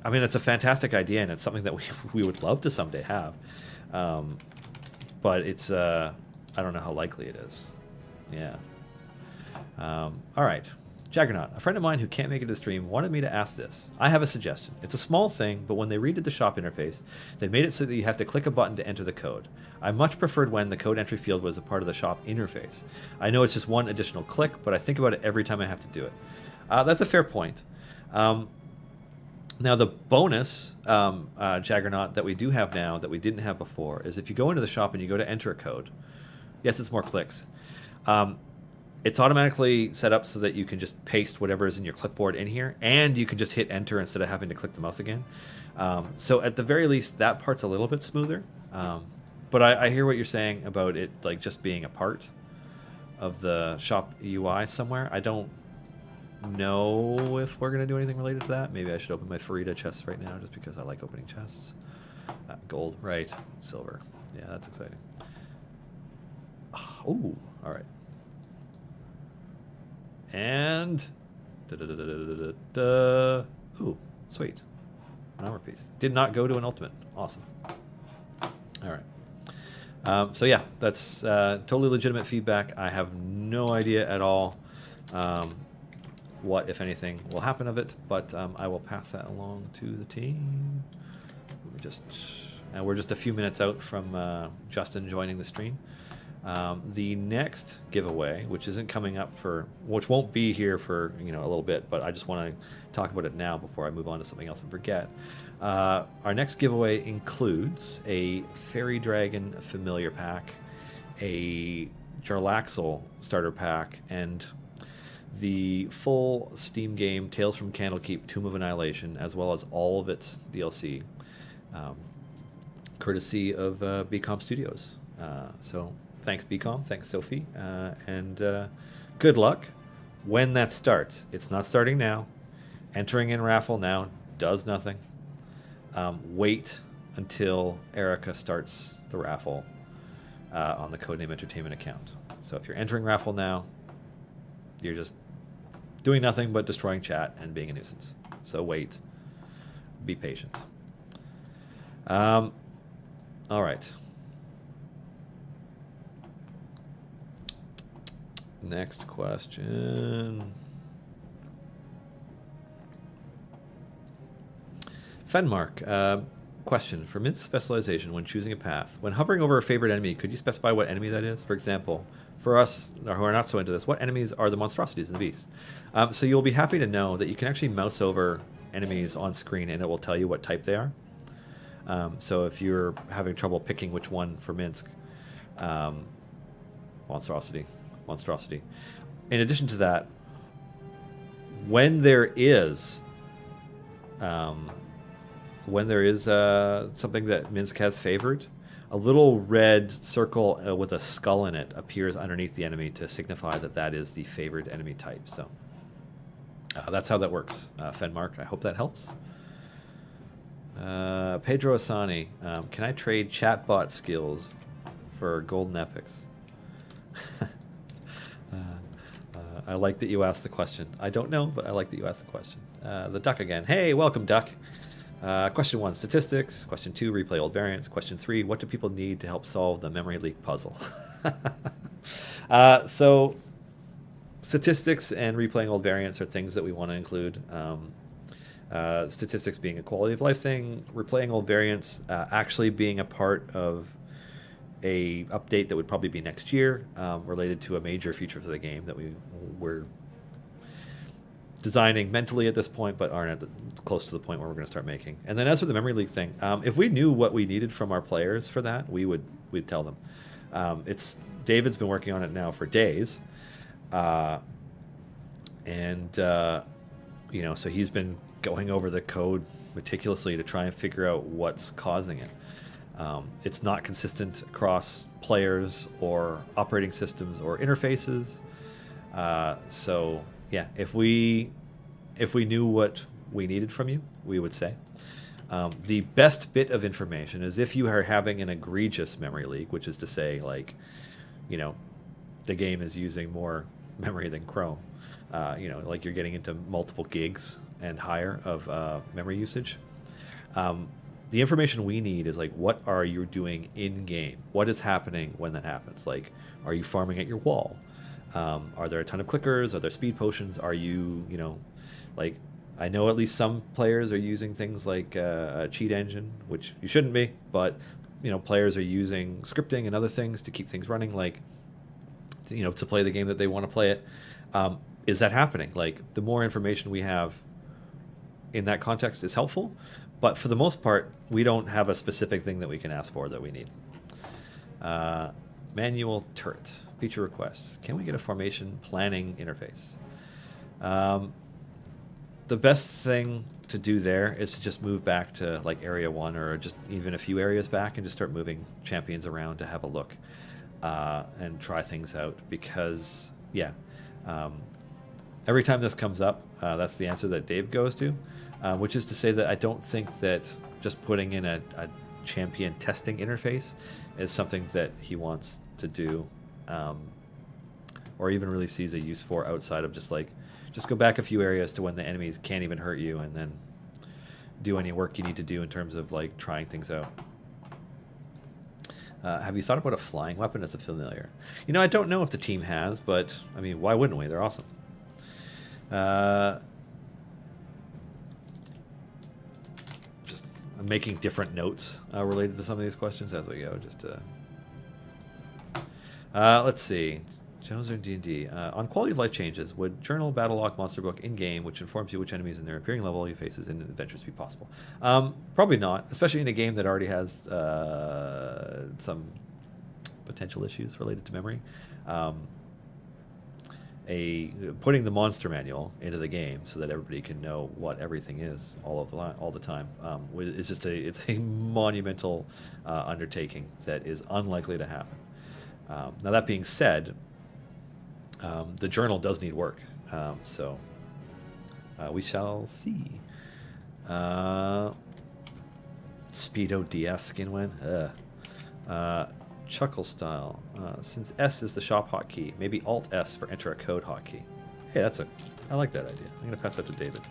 a fantastic idea, and it's something that we would love to someday have. But it's, I don't know how likely it is. Yeah. All right. Jaggernaut, a friend of mine who can't make it to stream wanted me to ask this. I have a suggestion. It's a small thing, but when they redid the shop interface, they made it so that you have to click a button to enter the code. I much preferred when the code entry field was a part of the shop interface. I know it's just one additional click, but I think about it every time I have to do it. That's a fair point. Now, the bonus, Jaggernaut, that we do have now that we didn't have before is if you go into the shop and you go to enter a code, yes, it's more clicks. It's automatically set up so that you can just paste whatever is in your clipboard in here, and you can just hit enter instead of having to click the mouse again. So at the very least, that part's a little bit smoother. But I hear what you're saying about it just being a part of the shop UI somewhere. I don't know if we're going to do anything related to that. Maybe I should open my Farida chest right now just because I like opening chests. Gold, right. Silver. Yeah, that's exciting. Oh, all right. And ooh, sweet. An armor piece. Did not go to an ultimate. Awesome. All right. So yeah, that's totally legitimate feedback. I have no idea at all what, if anything, will happen of it, but I will pass that along to the team. We're just a few minutes out from Justin joining the stream. The next giveaway, which won't be here for a little bit, but I just want to talk about it now before I move on to something else and forget. Our next giveaway includes a Fairy Dragon Familiar Pack, a Jarlaxle Starter Pack, and the full Steam game Tales from Candlekeep Tomb of Annihilation, as well as all of its DLC, courtesy of BCom Studios. So thanks, BCom. Thanks, Sophie. And good luck when that starts. It's not starting now. Entering in raffle now does nothing. Wait until Erica starts the raffle on the Codename Entertainment account. So if you're entering raffle now, you're just doing nothing but destroying chat and being a nuisance. So wait. Be patient. All right. Next question. Fenmark, question. For Mint's specialization when choosing a path, when hovering over a favorite enemy, could you specify what enemy that is? For example, for us who are not so into this, what enemies are the monstrosities in the beast? So you'll be happy to know that you can actually mouse over enemies on screen and it will tell you what type they are. So if you're having trouble picking which one for Minsk, monstrosity. In addition to that, when there is something that Minsk has favored, a little red circle with a skull in it appears underneath the enemy to signify that that is the favored enemy type. So that's how that works. Fenmark, I hope that helps. Pedro Asani, can I trade chatbot skills for golden epics? I like that you asked the question. I don't know, but I like that you asked the question. The Duck again. Hey, welcome, Duck. Question 1, statistics. Question 2, replay old variants. Question 3, what do people need to help solve the memory leak puzzle? So statistics and replaying old variants are things that we want to include. Statistics being a quality of life thing, replaying old variants actually being a part of a update that would probably be next year, related to a major feature for the game that we're designing mentally at this point, but aren't close to the point where we're going to start making. And then as for the memory leak thing, if we knew what we needed from our players for that, we'd tell them. David's been working on it now for days, so he's been going over the code meticulously to try and figure out what's causing it. It's not consistent across players or operating systems or interfaces. So yeah, if we knew what we needed from you, we would say. The best bit of information is if you are having an egregious memory leak, which is to say, like, the game is using more memory than Chrome. Like you're getting into multiple gigs and higher of memory usage. The information we need is like, what are you doing in game? What is happening when that happens? Like, are you farming at your wall? Are there a ton of clickers? Are there speed potions? Are you, like, I know at least some players are using things like a cheat engine, which you shouldn't be, but, players are using scripting and other things to keep things running, like, to play the game that they want to play it. Is that happening? Like, the more information we have in that context is helpful, but for the most part, we don't have a specific thing that we can ask for that we need. Manual turret. Feature requests. Can we get a formation planning interface? The best thing to do there is to just move back to like area 1 or just even a few areas back and just start moving champions around to have a look and try things out, because every time this comes up, that's the answer that Dave goes to, which is to say that I don't think that just putting in a champion testing interface is something that he wants to do, or even really sees a use for outside of just go back a few areas to when the enemies can't even hurt you, and then do any work you need to do in terms of like trying things out. Have you thought about a flying weapon as a familiar? I don't know if the team has, but I mean, why wouldn't we? They're awesome. Just I'm making different notes related to some of these questions as we go. Just to let's see. Jones or D&D. On quality of life changes, would journal, battle log, monster book in-game, which informs you which enemies in their appearing level you faces in adventures, be possible? Probably not, especially in a game that already has some potential issues related to memory. Putting the monster manual into the game so that everybody can know what everything is all the time is just it's a monumental undertaking that is unlikely to happen. Now that being said, the journal does need work, so we shall see. Speedo DS skin win. Chuckle style. Since S is the shop hotkey, maybe Alt S for enter a code hotkey. Hey, I like that idea. I'm gonna pass that to David.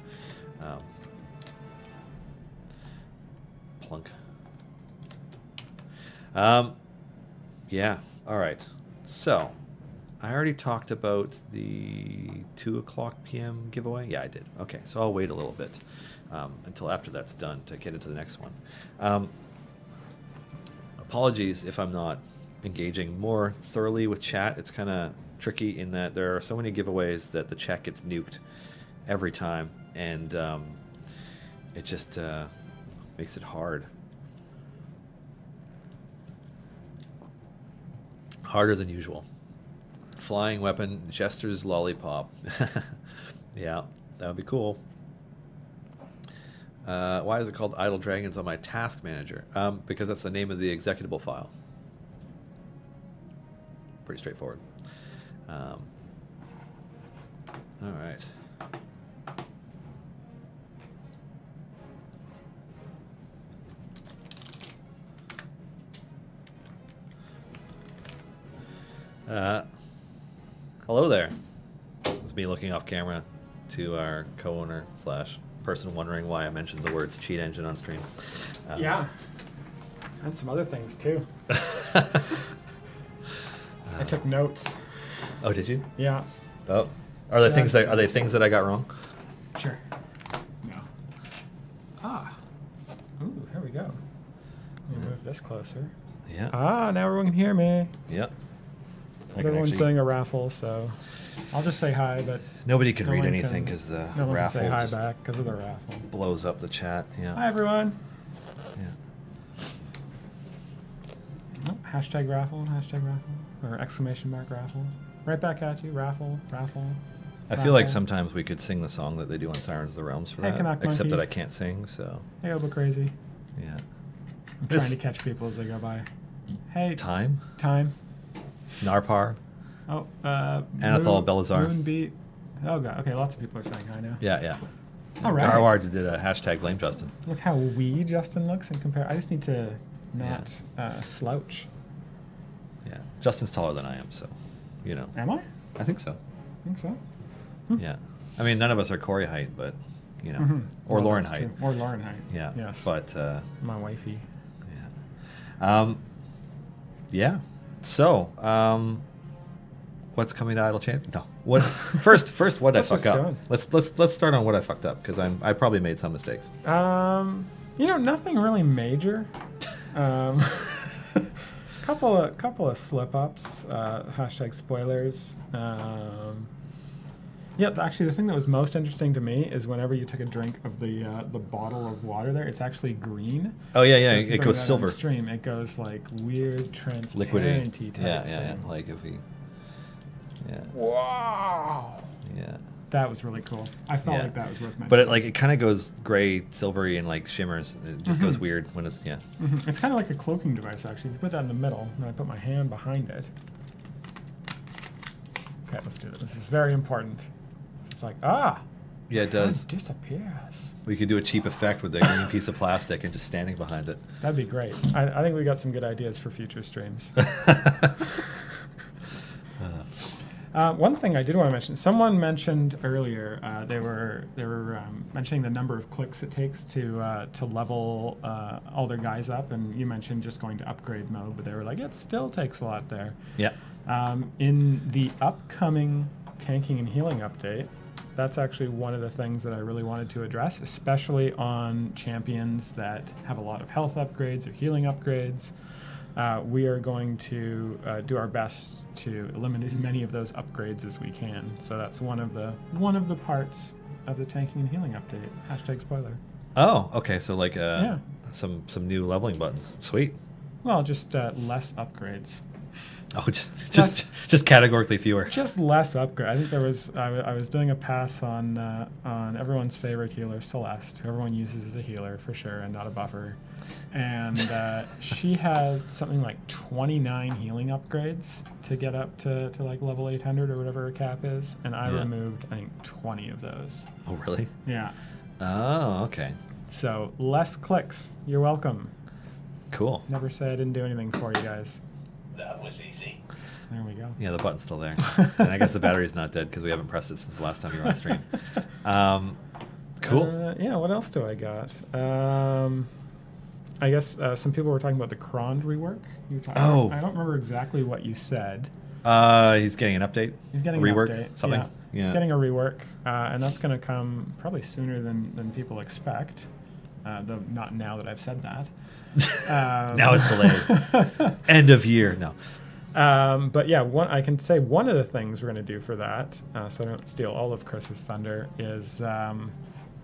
Plunk. Yeah. All right. So. I already talked about the 2:00 p.m. giveaway. Yeah, I did. Okay, so I'll wait a little bit until after that's done to get into the next one. Apologies if I'm not engaging more thoroughly with chat. It's kind of tricky in that there are so many giveaways that the chat gets nuked every time, and it just makes it hard. Harder than usual. Flying weapon, Jester's lollipop. Yeah, that would be cool. Why is it called Idle Dragons on my task manager? Because that's the name of the executable file. Pretty straightforward. All right. Hello there. It's me looking off camera to our co-owner / person wondering why I mentioned the words cheat engine on stream. Yeah. And some other things too. I took notes. Oh, did you? Yeah. Oh, are they things that I got wrong? Sure. No. Ah. Ooh, here we go. Let me move this closer. Yeah. Ah, now everyone can hear me. Yep. Everyone's doing a raffle, so I'll just say hi, but nobody can read anything because the no raffle one can say hi just back because of the raffle. blows up the chat. Yeah. Hi, everyone. Yeah. Oh, hashtag raffle, or exclamation mark raffle. Right back at you, raffle. I feel like sometimes we could sing the song that they do on Sirens of the Realms for Hey, that, Canuck except Monkey. that I can't sing, so Hey, Oba Crazy. yeah. I'm trying to catch people as they go by. Hey. Time? Narpar? Oh, Anathol Belazar. Moonbeat. Oh, God. Okay, lots of people are saying hi now. Yeah. All right. Garward did a hashtag blame Justin. Look how wee Justin looks and compare. I just need to not slouch. Yeah. Justin's taller than I am, so, you know. Am I? I think so. Think so. Yeah. I mean, none of us are Corey height, but, you know. Mm-hmm. Or Lauren height. Or Lauren height. Yeah. Yes. But, my wifey. yeah. Yeah. So, what's coming to Idle Champion? No. What? First, what did I fuck up? Let's start on what I fucked up because I probably made some mistakes. Nothing really major. Couple of slip ups. Hashtag spoilers. Yeah, actually, the thing that was most interesting to me is whenever you take a drink of the bottle of water there, it's actually green. Oh yeah, So it goes silver. On stream, it goes like weird transparency Liquidy. type Yeah. thing. Like if we. Yeah. Wow. Yeah. That was really cool. I felt like that was worth mentioning. But it kind of goes gray, silvery, and like shimmers. It just goes weird when it's It's kind of like a cloaking device actually. You put that in the middle, and I put my hand behind it. Okay, let's do this. This is very important. It's like Yeah, it does. It disappears. We could do a cheap effect with a green piece of plastic and just standing behind it. That'd be great. I think we got some good ideas for future streams. One thing I did want to mention. Someone mentioned earlier they were mentioning the number of clicks it takes to level all their guys up, and you mentioned just going to upgrade mode, but they were like it still takes a lot there. Yeah. In the upcoming tanking and healing update, that's actually one of the things that I really wanted to address, especially on champions that have a lot of health upgrades or healing upgrades. We are going to do our best to eliminate as many of those upgrades as we can. So that's one of the parts of the tanking and healing update. Hashtag spoiler. Oh, okay. So like Yeah. some new leveling buttons. Sweet. Well, just less upgrades. Oh, just categorically fewer. Just less upgrade. I think there was. I was doing a pass on everyone's favorite healer, Celeste, who everyone uses as a healer for sure, and not a buffer. And she had something like 29 healing upgrades to get up to like level 800 or whatever her cap is, and I removed I think 20 of those. Oh, really? Yeah. Oh, okay. So less clicks. You're welcome. Cool. Never say I didn't do anything for you guys. That was easy. There we go. Yeah, the button's still there. And I guess the battery's not dead because we haven't pressed it since the last time you were on stream. Cool. Yeah, what else do I got? I guess some people were talking about the Krond rework. I don't remember exactly what you said. He's getting an update. He's getting rework, an update. something. Yeah. He's getting a rework, and that's going to come probably sooner than people expect. Though not now that I've said that. Now it's delayed. End of year. No. But yeah, I can say one of the things we're going to do for that, so I don't steal all of Chris's thunder, is one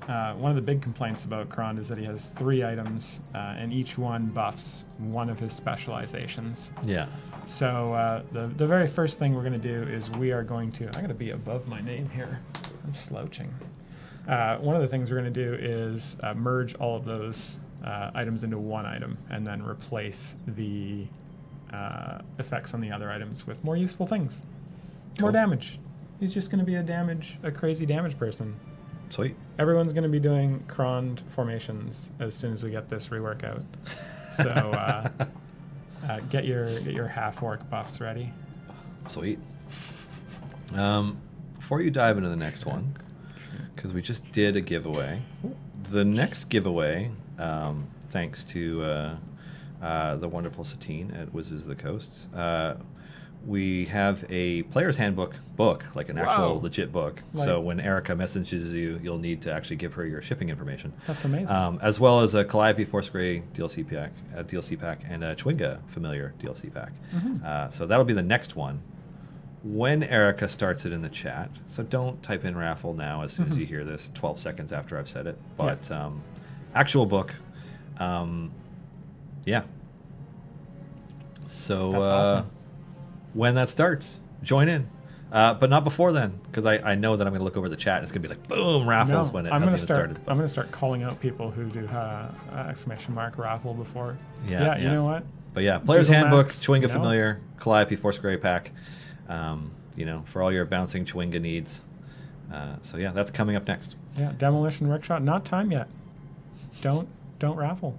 of the big complaints about Krond is that he has 3 items, and each one buffs one of his specializations. Yeah. So the very first thing we're going to do is we are going to... I'm going to be above my name here. I'm slouching. One of the things we're going to do is merge all of those items into one item and then replace the effects on the other items with more useful things. More damage. He's just going to be a crazy damage person. Sweet. Everyone's going to be doing croned formations as soon as we get this rework out. So get your half-orc buffs ready. Sweet. Before you dive into the next one, because we just did a giveaway, the next giveaway, thanks to the wonderful Satine at Wizards of the Coast, we have a player's handbook book, like an actual legit book. So when Erica messages you, you'll need to actually give her your shipping information. That's amazing. As well as a Calliope Force Grey DLC pack, and a Chwinga Familiar DLC pack. So that'll be the next one when Erica starts it in the chat. So don't type in raffle now as soon as you hear this, 12 seconds after I've said it. But actual book, yeah. So That's awesome. When that starts, join in. But not before then, because I know that I'm going to look over the chat and it's going to be like, boom, raffles when it hasn't even started. I'm going to start calling out people who do ! Raffle before. Yeah, you know what? But yeah, Player's Google Handbook, Max, Chwinga Familiar, Calliope Force Grey pack, for all your bouncing Chwinga needs. So yeah, that's coming up next. Yeah, Demolition Rickshaw, not time yet. Don't raffle.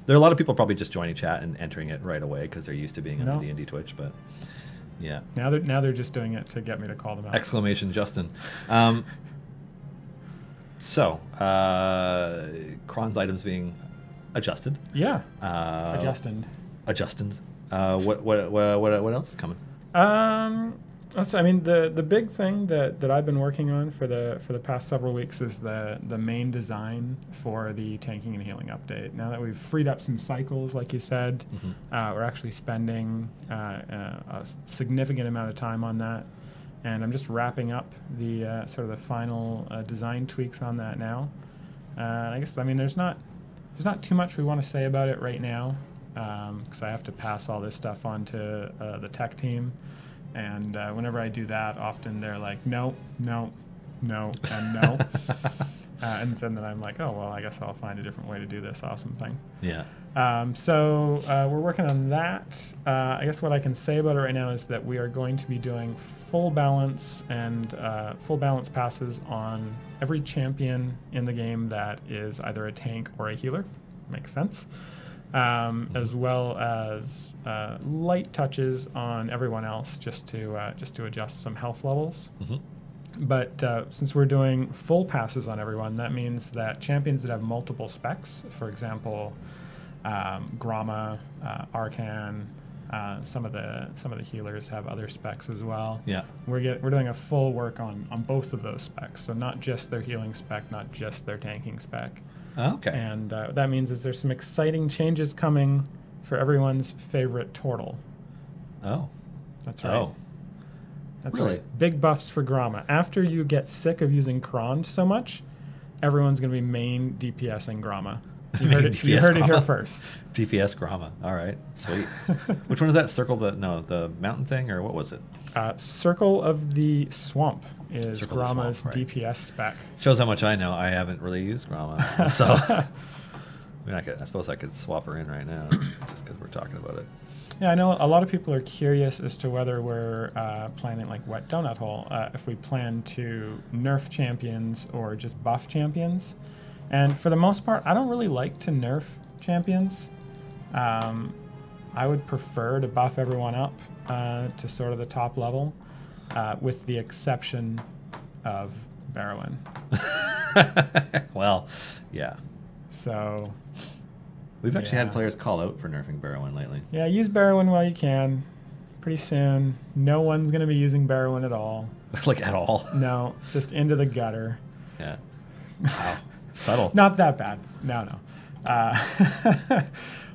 There are a lot of people probably just joining chat and entering it right away because they're used to being on the D&D Twitch, but yeah. Now they're just doing it to get me to call them out. Exclamation Justin. So, Kron's items being adjusted. Yeah. Adjusted. What else is coming? The big thing that I've been working on for the past several weeks is the main design for the tanking and healing update. Now that we've freed up some cycles, like you said, we're actually spending a significant amount of time on that, and I'm just wrapping up the sort of the final design tweaks on that now. There's not too much we want to say about it right now, because I have to pass all this stuff on to the tech team. And whenever I do that, often they're like, no, and no. And then I'm like, oh, well, I guess I'll find a different way to do this awesome thing. Yeah. So we're working on that. I guess what I can say about it right now is that we are going to be doing full balance and full balance passes on every champion in the game that is either a tank or a healer. Makes sense. As well as light touches on everyone else, just to adjust some health levels. But since we're doing full passes on everyone, that means that champions that have multiple specs, for example, Gromma, Arcan, some of the healers have other specs as well. Yeah, we're doing a full work on both of those specs, so not just their healing spec, not just their tanking spec. Okay. And that means there's some exciting changes coming for everyone's favorite turtle. Oh. That's right. Oh. That's really? right. Big buffs for Gromma. After you get sick of using Cron so much, everyone's going to be main DPSing Gromma. You heard it here first. DPS Gromma. All right. Sweet. Which one is that? The mountain thing, or what was it? Circle of the Swamp is Gromma's DPS spec. Shows how much I know. I haven't really used Gromma. So I suppose I could swap her in right now just because we're talking about it. Yeah, I know a lot of people are curious as to whether we're planning like Wet Donut Hole, if we plan to nerf champions or just buff champions. And for the most part, I don't really like to nerf champions. I would prefer to buff everyone up to sort of the top level, with the exception of Barrowin. Well, yeah. So we've actually had players call out for nerfing Barrowin lately. Yeah, use Barrowin while you can. Pretty soon, no one's going to be using Barrowin at all. Like at all? No, just into the gutter. Yeah. Wow. Subtle. Not that bad. No.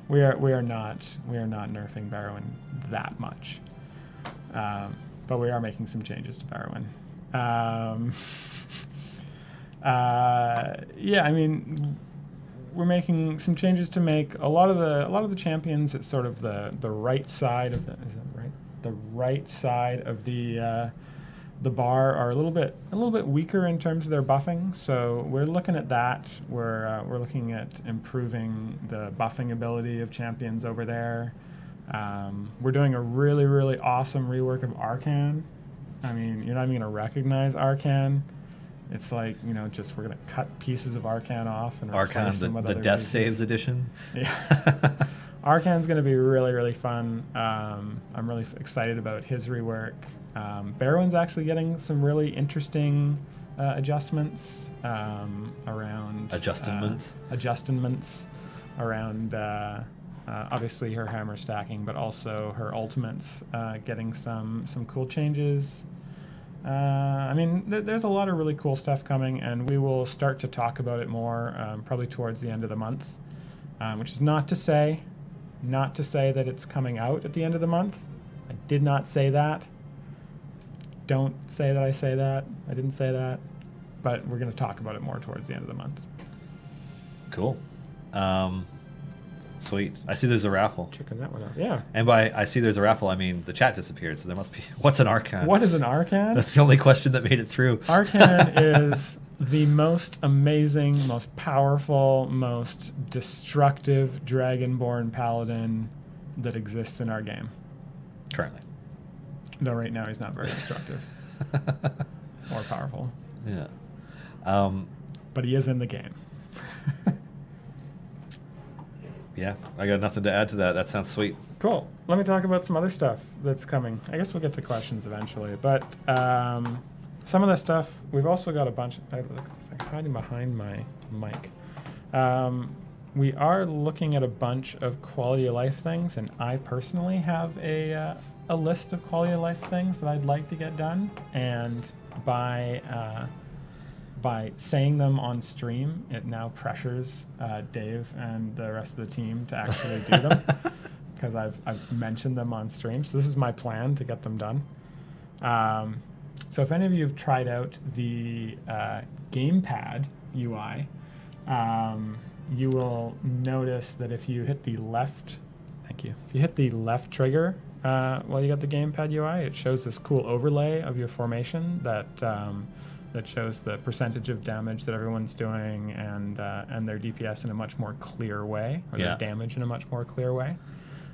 We are not nerfing Barrowin that much, but we are making some changes to Barrowin. We're making some changes to make a lot of the champions at sort of the right side of the right side of the the bar are a little bit weaker in terms of their buffing. So we're looking at that. We're looking at improving the buffing ability of champions over there. We're doing a really awesome rework of Arcan. I mean, you're not even gonna recognize Arcan. It's like, you know, just we're gonna cut pieces of Arcan off and replace them with the other Death pieces. Saves edition. Yeah. Arcan's going to be really fun. I'm really excited about his rework. Barrowin's actually getting some really interesting adjustments around... Adjustments around, obviously, her hammer stacking, but also her ultimates getting some cool changes. I mean, there's a lot of really cool stuff coming, and we will start to talk about it more probably towards the end of the month, which is not to say that it's coming out at the end of the month. I did not say that. Don't say that I say that. I didn't say that. But we're going to talk about it more towards the end of the month. Cool. Sweet. I see there's a raffle. Checking that one out. Yeah. And by I see there's a raffle, I mean the chat disappeared, so there must be... What's an Arcan? What is an Arcan? That's the only question that made it through. Arcan is the most amazing, most powerful, most destructive Dragonborn paladin that exists in our game. Currently. Though right now he's not very destructive. Or powerful. Yeah. But he is in the game. Yeah, I got nothing to add to that. That sounds sweet. Cool. Let me talk about some other stuff that's coming. I guess we'll get to questions eventually. But some of the stuff, we've also got a bunch. I'm hiding behind my mic. We are looking at a bunch of quality of life things, and I personally have a list of quality of life things that I'd like to get done. And by saying them on stream, it now pressures Dave and the rest of the team to actually do them, because I've mentioned them on stream. So this is my plan to get them done. So if any of you have tried out the Gamepad Ui, you will notice that if you hit the left, if you hit the left trigger while you got the Gamepad UI, it shows this cool overlay of your formation that shows the percentage of damage that everyone's doing and their DPS in a much more clear way, or their damage in a much more clear way.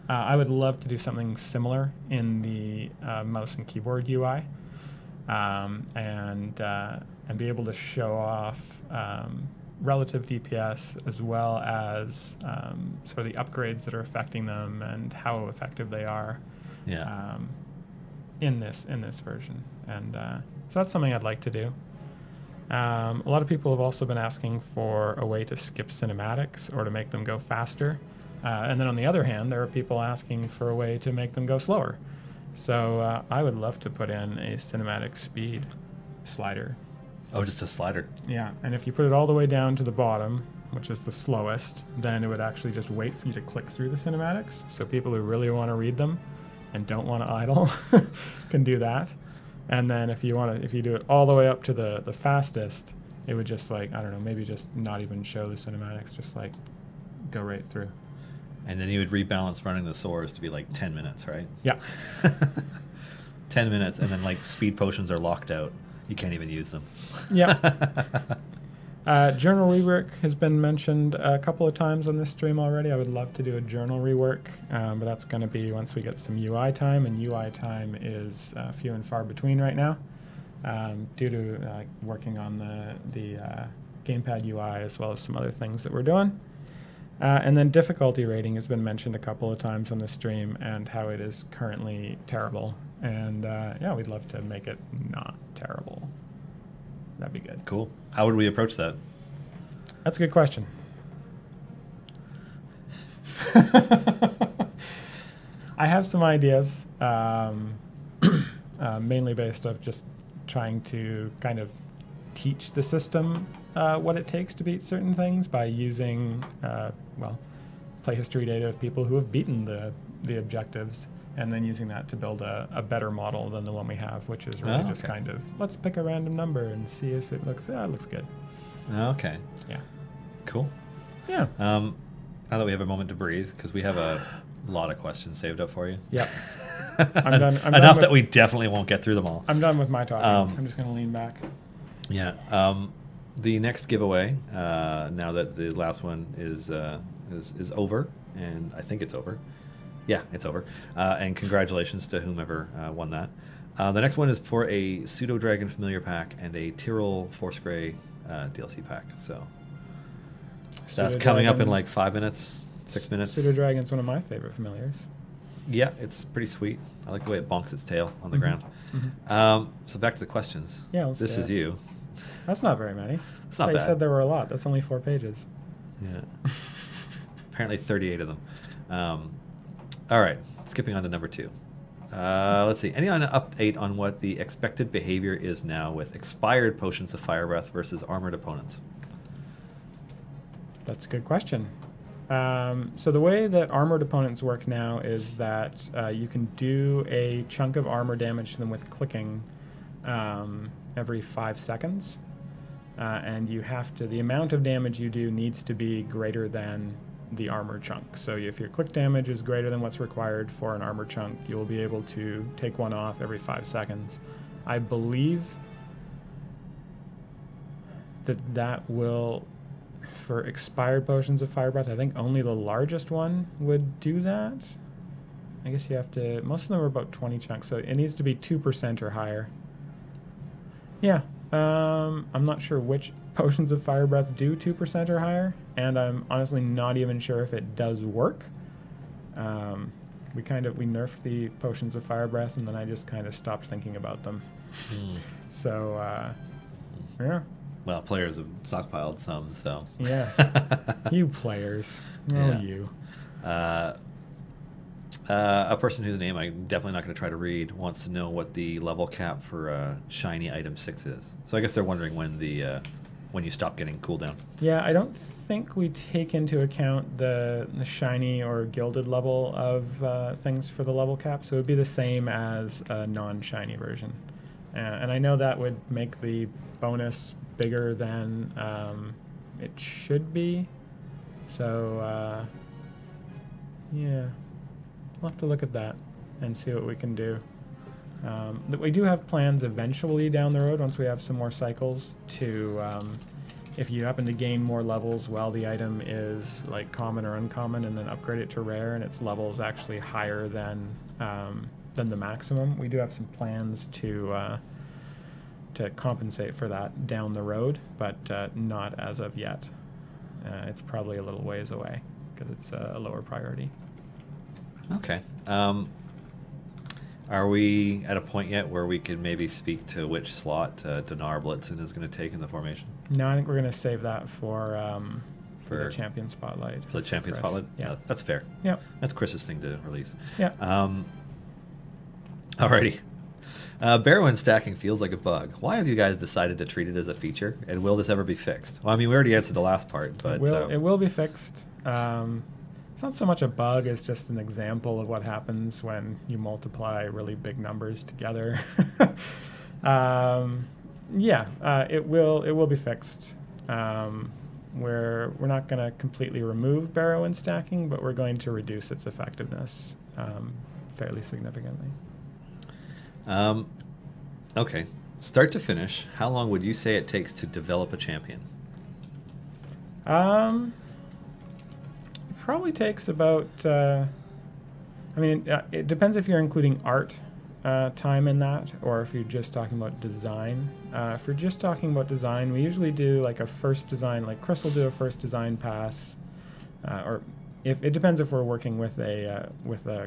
I would love to do something similar in the mouse and keyboard UI, and be able to show off relative DPS as well as sort of the upgrades that are affecting them and how effective they are in this version. And so that's something I'd like to do. A lot of people have also been asking for a way to skip cinematics or to make them go faster. And then on the other hand, there are people asking for a way to make them go slower. So I would love to put in a cinematic speed slider. Oh, just a slider. Yeah, and if you put it all the way down to the bottom, which is the slowest, then it would actually just wait for you to click through the cinematics. So people who really want to read them and don't want to idle can do that. And then if you do it all the way up to the fastest, it would just, like, I don't know, maybe just not even show the cinematics, just like go right through. And then you would rebalance running the swords to be like 10 minutes, right? Yeah. 10 minutes, and then like speed potions are locked out. You can't even use them. Yeah. Journal rework has been mentioned a couple of times on this stream already. I would love to do a journal rework, but that's going to be once we get some UI time, and UI time is few and far between right now due to working on the Gamepad UI as well as some other things that we're doing. And then difficulty rating has been mentioned a couple of times on the stream and how it is currently terrible. And yeah, we'd love to make it not terrible. That'd be good. Cool. How would we approach that? That's a good question. I have some ideas, mainly based off just trying to kind of teach the system what it takes to beat certain things by using, well, play history data of people who have beaten the objectives, and then using that to build a better model than the one we have, which is really just kind of, let's pick a random number and see if it looks good. Okay. Yeah. Cool. Yeah. Now that we have a moment to breathe, because we have a lot of questions saved up for you. Yep. I'm done. Enough that we definitely won't get through them all. I'm done with my talking. I'm just going to lean back. Yeah. The next giveaway, now that the last one is over, and I think it's over. Yeah, it's over. And congratulations to whomever won that. The next one is for a Pseudo Dragon Familiar Pack and a Tyrrell Force Grey DLC pack. So that's coming up in like 5 minutes, 6 minutes. Pseudo Dragon's one of my favorite familiars. Yeah, it's pretty sweet. I like the way it bonks its tail on the ground. So back to the questions. Yeah, this is you. That's not very many. It's not bad. You said there were a lot. That's only 4 pages. Yeah. Apparently 38 of them. All right, skipping on to number 2. Let's see. Any update on what the expected behavior is now with expired potions of fire breath versus armored opponents? That's a good question. So the way that armored opponents work now is that you can do a chunk of armor damage to them with clicking every 5 seconds. And you have to, the amount of damage you do needs to be greater than the armor chunk. So if your click damage is greater than what's required for an armor chunk, you'll be able to take one off every 5 seconds. I believe that will, for expired potions of fire breath, I think only the largest one would do that. I guess you have to, most of them are about 20 chunks, so it needs to be 2% or higher. Yeah, I'm not sure which potions of fire breath do 2% or higher, and I'm honestly not even sure if it does work. We nerfed the potions of fire breath, and then I just kind of stopped thinking about them. So, yeah. Well, players have stockpiled some, so. Yes. You players. Oh, yeah. You. A person whose name I'm definitely not going to try to read wants to know what the level cap for shiny item 6 is. So I guess they're wondering when you stop getting cooldown. Yeah, I don't think we take into account the shiny or gilded level of things for the level cap, so it would be the same as a non-shiny version. And I know that would make the bonus bigger than it should be. So, yeah, we'll have to look at that and see what we can do. We do have plans eventually down the road, once we have some more cycles, to if you happen to gain more levels while the item is like common or uncommon, and then upgrade it to rare and its level is actually higher than the maximum. We do have some plans to compensate for that down the road, but not as of yet. It's probably a little ways away because it's a lower priority. Okay. Are we at a point yet where we can maybe speak to which slot Dinar Blitzen is going to take in the formation? No, I think we're going to save that for the Champion Spotlight. For the Champion Spotlight? Yeah. That's fair. Yeah. That's Chris's thing to release. Yeah. Alrighty. Barrowin stacking feels like a bug. Why have you guys decided to treat it as a feature? And will this ever be fixed? Well, I mean, we already answered the last part, but... It will be fixed. It's not so much a bug as just an example of what happens when you multiply really big numbers together. It will be fixed. We're not going to completely remove Barrowin stacking, but we're going to reduce its effectiveness fairly significantly. Okay. Start to finish, how long would you say it takes to develop a champion? It probably takes about, it depends if you're including art time in that, or if you're just talking about design. If you're just talking about design, we usually do like a first design, like Chris will do a first design pass, or if it depends if we're working with a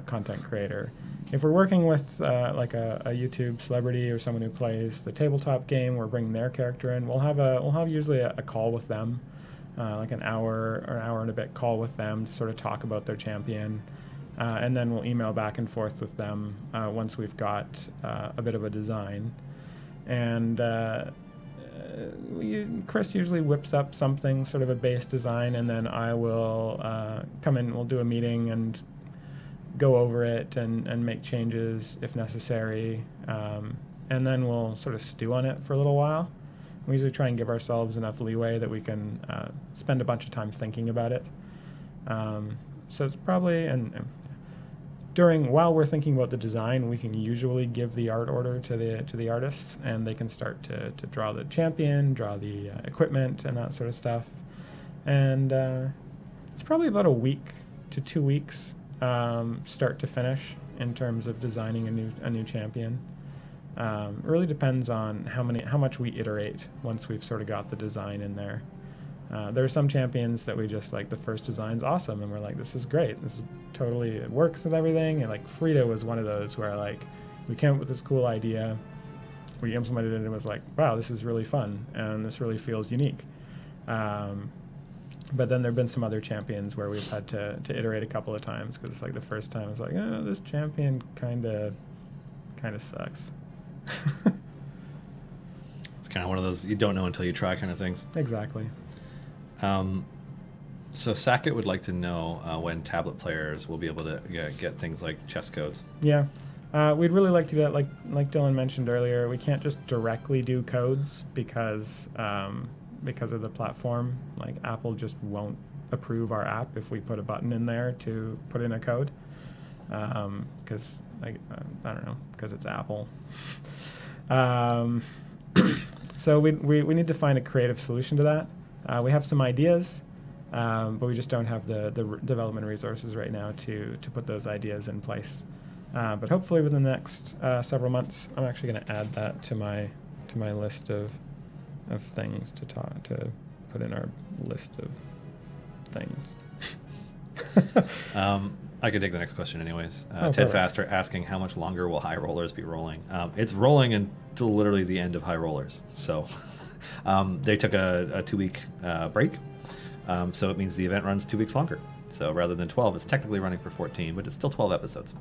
content creator. If we're working with like a YouTube celebrity or someone who plays the tabletop game, we're bringing their character in. We'll have usually a call with them, like an hour or an hour and a bit call with them to sort of talk about their champion, and then we'll email back and forth with them once we've got a bit of a design. And Chris usually whips up something, sort of a base design, and then I will come in, we'll do a meeting and go over it and make changes if necessary, and then we'll sort of stew on it for a little while. We usually try and give ourselves enough leeway that we can spend a bunch of time thinking about it. So it's probably, and while we're thinking about the design, we can usually give the art order to the artists, and they can start to draw the champion, draw the equipment, and that sort of stuff. And it's probably about a week to 2 weeks, start to finish, in terms of designing a new champion. It really depends on how much we iterate once we've sort of got the design in there. There are some champions that we just like, the first design's awesome, and we're like, this is great. This is totally, it works with everything. And like Frida was one of those where like we came up with this cool idea, we implemented it, and it was like, wow, this is really fun, and this really feels unique. But then there have been some other champions where we've had to iterate a couple of times, because it's like the first time it's like, oh, this champion kind of sucks. It's kind of one of those you don't know until you try kind of things. Exactly. So Sackett would like to know when tablet players will be able to get things like chess codes. Yeah. We'd really like to do that. Like Dylan mentioned earlier, we can't just directly do codes because of the platform. Like Apple just won't approve our app if we put a button in there to put in a code. Because I don't know, because it's Apple. So we need to find a creative solution to that. We have some ideas, but we just don't have the development resources right now to put those ideas in place. But hopefully within the next several months, I'm actually going to add that to my list of things to put in our list of things. I could take the next question anyways. Oh, Ted perfect. Faster asking, how much longer will High Rollers be rolling? It's rolling until literally the end of High Rollers. So they took a 2-week break. So it means the event runs 2 weeks longer. So rather than 12, it's technically running for 14, but it's still 12 episodes.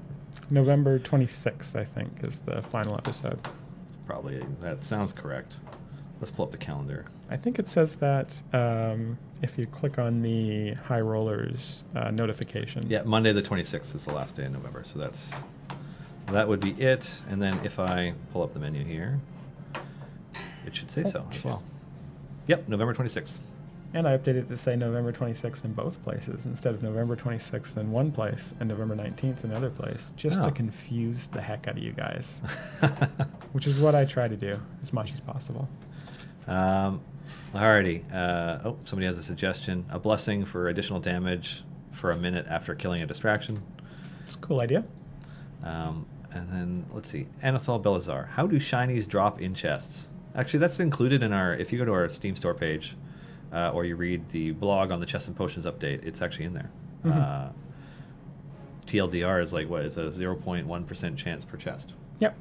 November 26th, I think, is the final episode. Probably. That sounds correct. Let's pull up the calendar. I think it says that if you click on the High Rollers notification. Yeah, Monday the 26th is the last day in November, so that would be it. And then if I pull up the menu here, it should say so as well. Yep, November 26th. And I updated it to say November 26th in both places instead of November 26th in one place and November 19th in another place, just to confuse the heck out of you guys, which is what I try to do as much as possible. Alrighty. Somebody has a suggestion. A blessing for additional damage for a minute after killing a distraction. It's a cool idea. And then, let's see. Anathol Belazar. How do shinies drop in chests? Actually, that's included in if you go to our Steam store page, or you read the blog on the Chess and Potions update, it's actually in there. Mm-hmm. TLDR is like, what, it's a 0.1% chance per chest. Yep.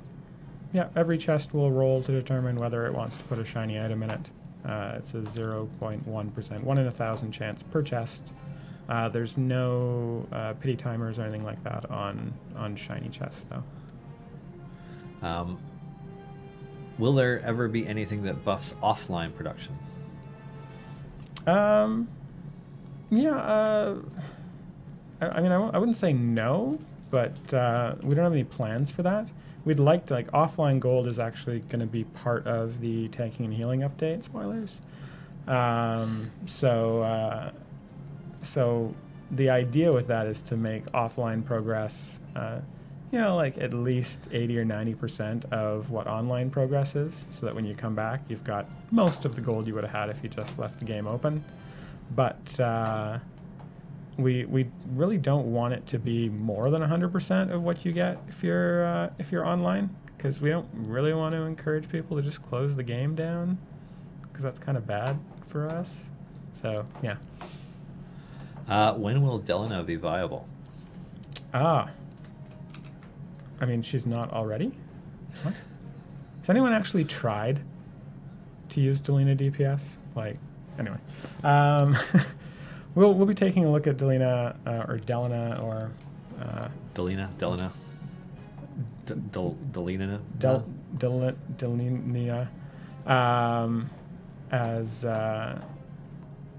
Yeah, every chest will roll to determine whether it wants to put a shiny item in it. It's a 0.1%, 1 in 1,000 chance per chest. There's no pity timers or anything like that on shiny chests, though. Will there ever be anything that buffs offline production? I mean, I wouldn't say no, but we don't have any plans for that. We'd like to, offline gold is actually going to be part of the tanking and healing update. Spoilers. So the idea with that is to make offline progress, at least 80 or 90% of what online progress is, so that when you come back, you've got most of the gold you would have had if you just left the game open. But we really don't want it to be more than 100% of what you get if you're online, because we don't really want to encourage people to just close the game down, because that's kind of bad for us. So yeah. When will Delina be viable? I mean, she's not already? What? Has anyone actually tried to use Delina DPS? Anyway. We'll be taking a look at Delina, or Delina, or... Delina? Delina? Delina, as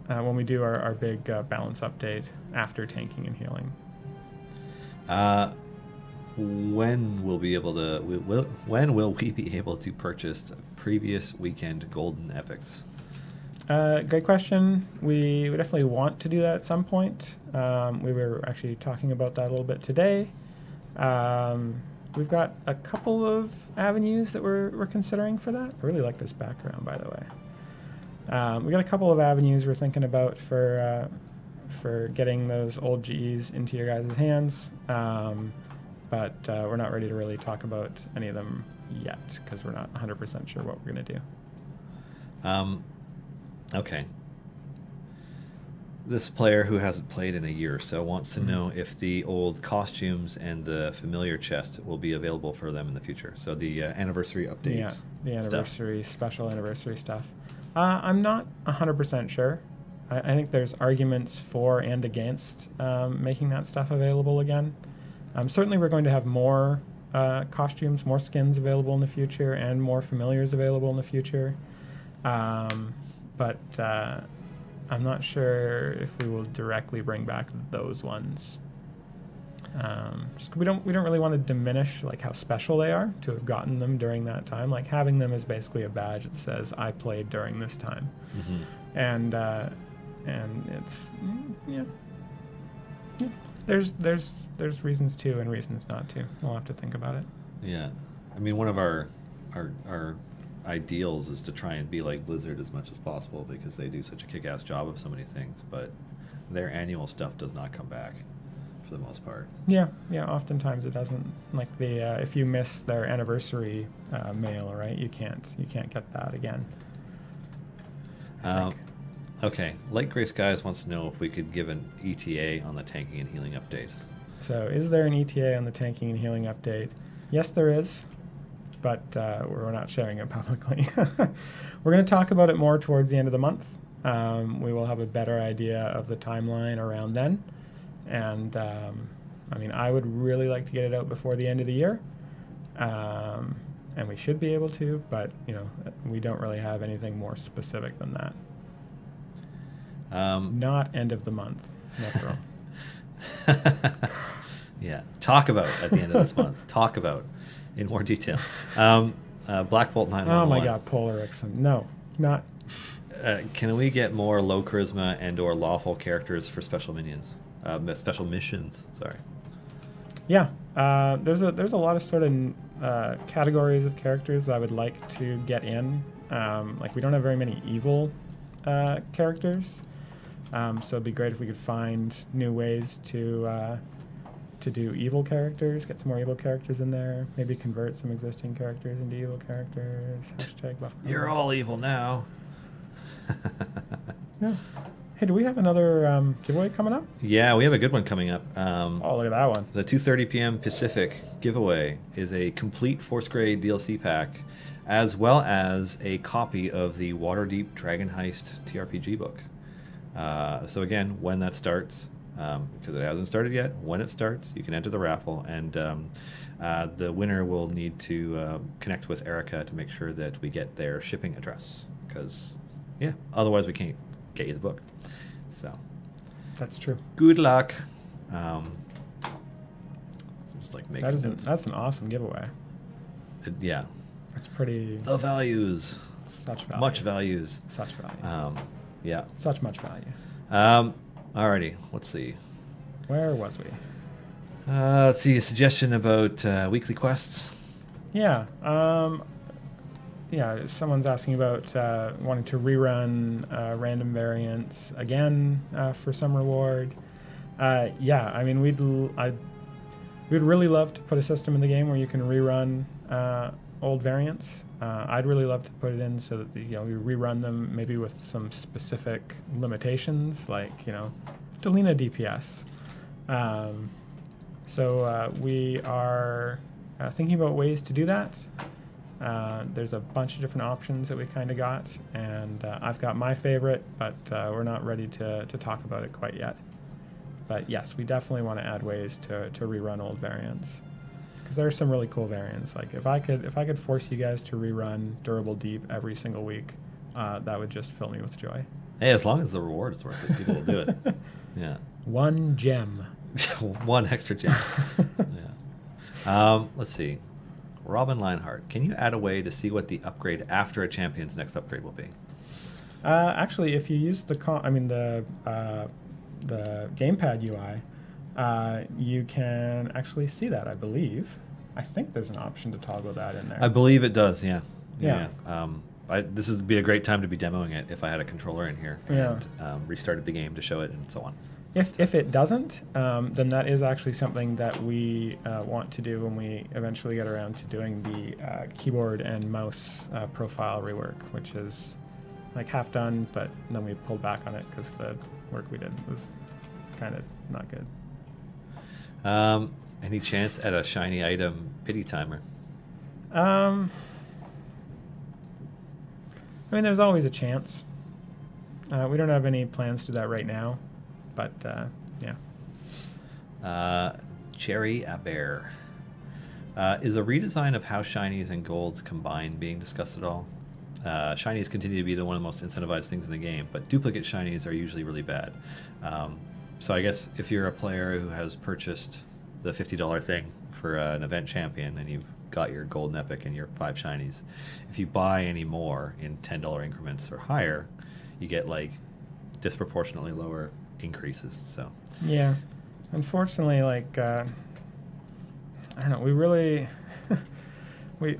when we do our big balance update after tanking and healing. When will we be able to purchase previous weekend golden epics? Great question. We definitely want to do that at some point. We were actually talking about that a little bit today. We've got a couple of avenues that we're considering for that. I really like this background, by the way. We got a couple of avenues we're thinking about for getting those old GEs into your guys' hands, but we're not ready to really talk about any of them yet because we're not 100% sure what we're going to do. Okay. This player who hasn't played in a year or so wants to know if the old costumes and the familiar chest will be available for them in the future. So the anniversary update. Yeah, the anniversary, special anniversary stuff. I'm not 100% sure. I think there's arguments for and against making that stuff available again. Certainly we're going to have more costumes, more skins available in the future, and more familiars available in the future. But I'm not sure if we will directly bring back those ones. Just we don't really want to diminish like how special they are to have gotten them during that time. Like having them is basically a badge that says I played during this time, and it's yeah. There's reasons to and reasons not to. We'll have to think about it. Yeah, I mean one of our ideals is to try and be like Blizzard as much as possible because they do such a kick-ass job of so many things, but their annual stuff does not come back for the most part. Yeah, oftentimes it doesn't. Like the if you miss their anniversary mail, right, you can't get that again. Okay, Light Gray Skies wants to know if we could give an ETA on the tanking and healing update. So is there an ETA on the tanking and healing update? Yes, there is. But we're not sharing it publicly. We're going to talk about it more towards the end of the month. We will have a better idea of the timeline around then. And I mean, I would really like to get it out before the end of the year. And we should be able to, but you know, we don't really have anything more specific than that. Not end of the month. No. Yeah, talk about at the end of this month. Talk about in more detail. Black Bolt 911. Oh my God, Polar Ixon. No, not. Can we get more low charisma and or lawful characters for special minions? Special missions, sorry. Yeah, there's a lot of sort of categories of characters I would like to get in. Like we don't have very many evil characters, so it'd be great if we could find new ways to do evil characters, get some more evil characters in there, maybe convert some existing characters into evil characters. #buff. You're all evil now. Yeah. Hey, do we have another giveaway coming up? Yeah, we have a good one coming up. Oh, look at that one. The 2:30 p.m. Pacific giveaway is a complete 4th grade DLC pack, as well as a copy of the Waterdeep Dragon Heist TRPG book. So again, when that starts, because it hasn't started yet, when it starts, you can enter the raffle, and the winner will need to connect with Erica to make sure that we get their shipping address, because, yeah, otherwise we can't get you the book. So that's true. Good luck. Just like making that's an awesome giveaway. Yeah. It's pretty. The values. Such value. Much values. Such value. Yeah. Such much value. Alrighty, let's see. Where was we? Let's see, a suggestion about weekly quests. Yeah. Yeah, someone's asking about wanting to rerun random variants again for some reward. Yeah, I mean, we'd really love to put a system in the game where you can rerun old variants. I'd really love to put it in so that we rerun them maybe with some specific limitations, like Delina DPS. So we are thinking about ways to do that. There's a bunch of different options that we kind of got, and I've got my favorite, but we're not ready to talk about it quite yet. But yes, we definitely want to add ways to rerun old variants, because there are some really cool variants. Like if I could force you guys to rerun Durable Deep every single week, that would just fill me with joy. Hey, as long as the reward is worth it, people will do it. Yeah. 1 gem. 1 extra gem. Yeah. Let's see. Robin Lionheart, can you add a way to see what the upgrade after a champion's next upgrade will be? Actually, if you use the Gamepad Ui, you can actually see that, I believe. I think there's an option to toggle that in there. I believe it does, yeah. Yeah. This would be a great time to be demoing it if I had a controller in here and Yeah. Restarted the game to show it and so on. If it doesn't, then that is actually something that we want to do when we eventually get around to doing the keyboard and mouse profile rework, which is like half done, but then we pulled back on it because the work we did was kind of not good. Any chance at a shiny item pity timer? I mean, there's always a chance. We don't have any plans to do that right now, but yeah. Cherry Aber. Is a redesign of how shinies and golds combine being discussed at all? Shinies continue to be one of the most incentivized things in the game, but duplicate shinies are usually really bad. So I guess if you're a player who has purchased the $50 thing for an event champion and you've got your golden epic and your 5 shinies, if you buy any more in $10 increments or higher, you get like disproportionately lower increases. So yeah, unfortunately, like I don't know, we really we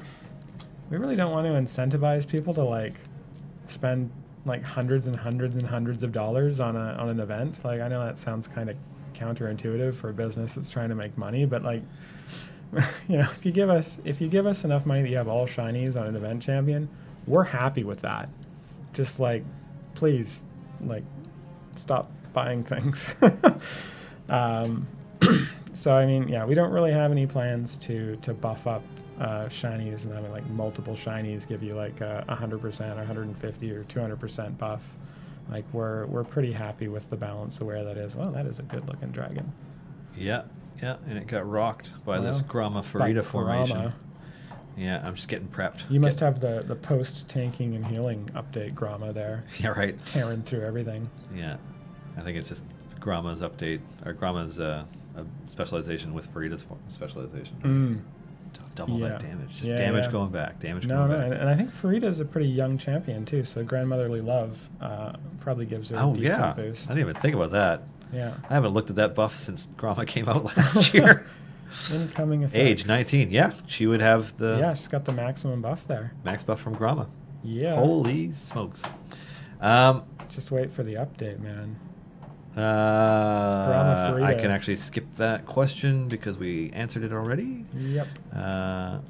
really don't want to incentivize people to like spend like hundreds and hundreds and hundreds of dollars on an event. Like, I know that sounds kind of counterintuitive for a business that's trying to make money, but like, you know, if you give us enough money that you have all shinies on an event champion, we're happy with that. Just like, please, like, stop buying things. So I mean, yeah, we don't really have any plans to buff up shinies and having like multiple shinies give you like 100% or 150 or 200% buff. Like, we're pretty happy with the balance of where that is. Well, that is a good looking dragon. Yeah, and it got rocked by this Grama Farida formation. Grama. Yeah, I'm just getting prepped. You must have the post tanking and healing update Grama there. Yeah, right. Tearing through everything. Yeah, I think it's just Grama's update, or Grama's a specialization with Farida's specialization. Double that damage. Just damage going back. Damage going back. And I think Farida is a pretty young champion too, so Grandmotherly Love probably gives her a decent boost. I didn't even think about that. Yeah. I haven't looked at that buff since Grama came out last year. Incoming effects. Age 19. Yeah, she would have the... Yeah, she's got the maximum buff there. Max buff from Grama. Yeah. Holy smokes. Just wait for the update, man. I can actually skip that question because we answered it already. Yep. That's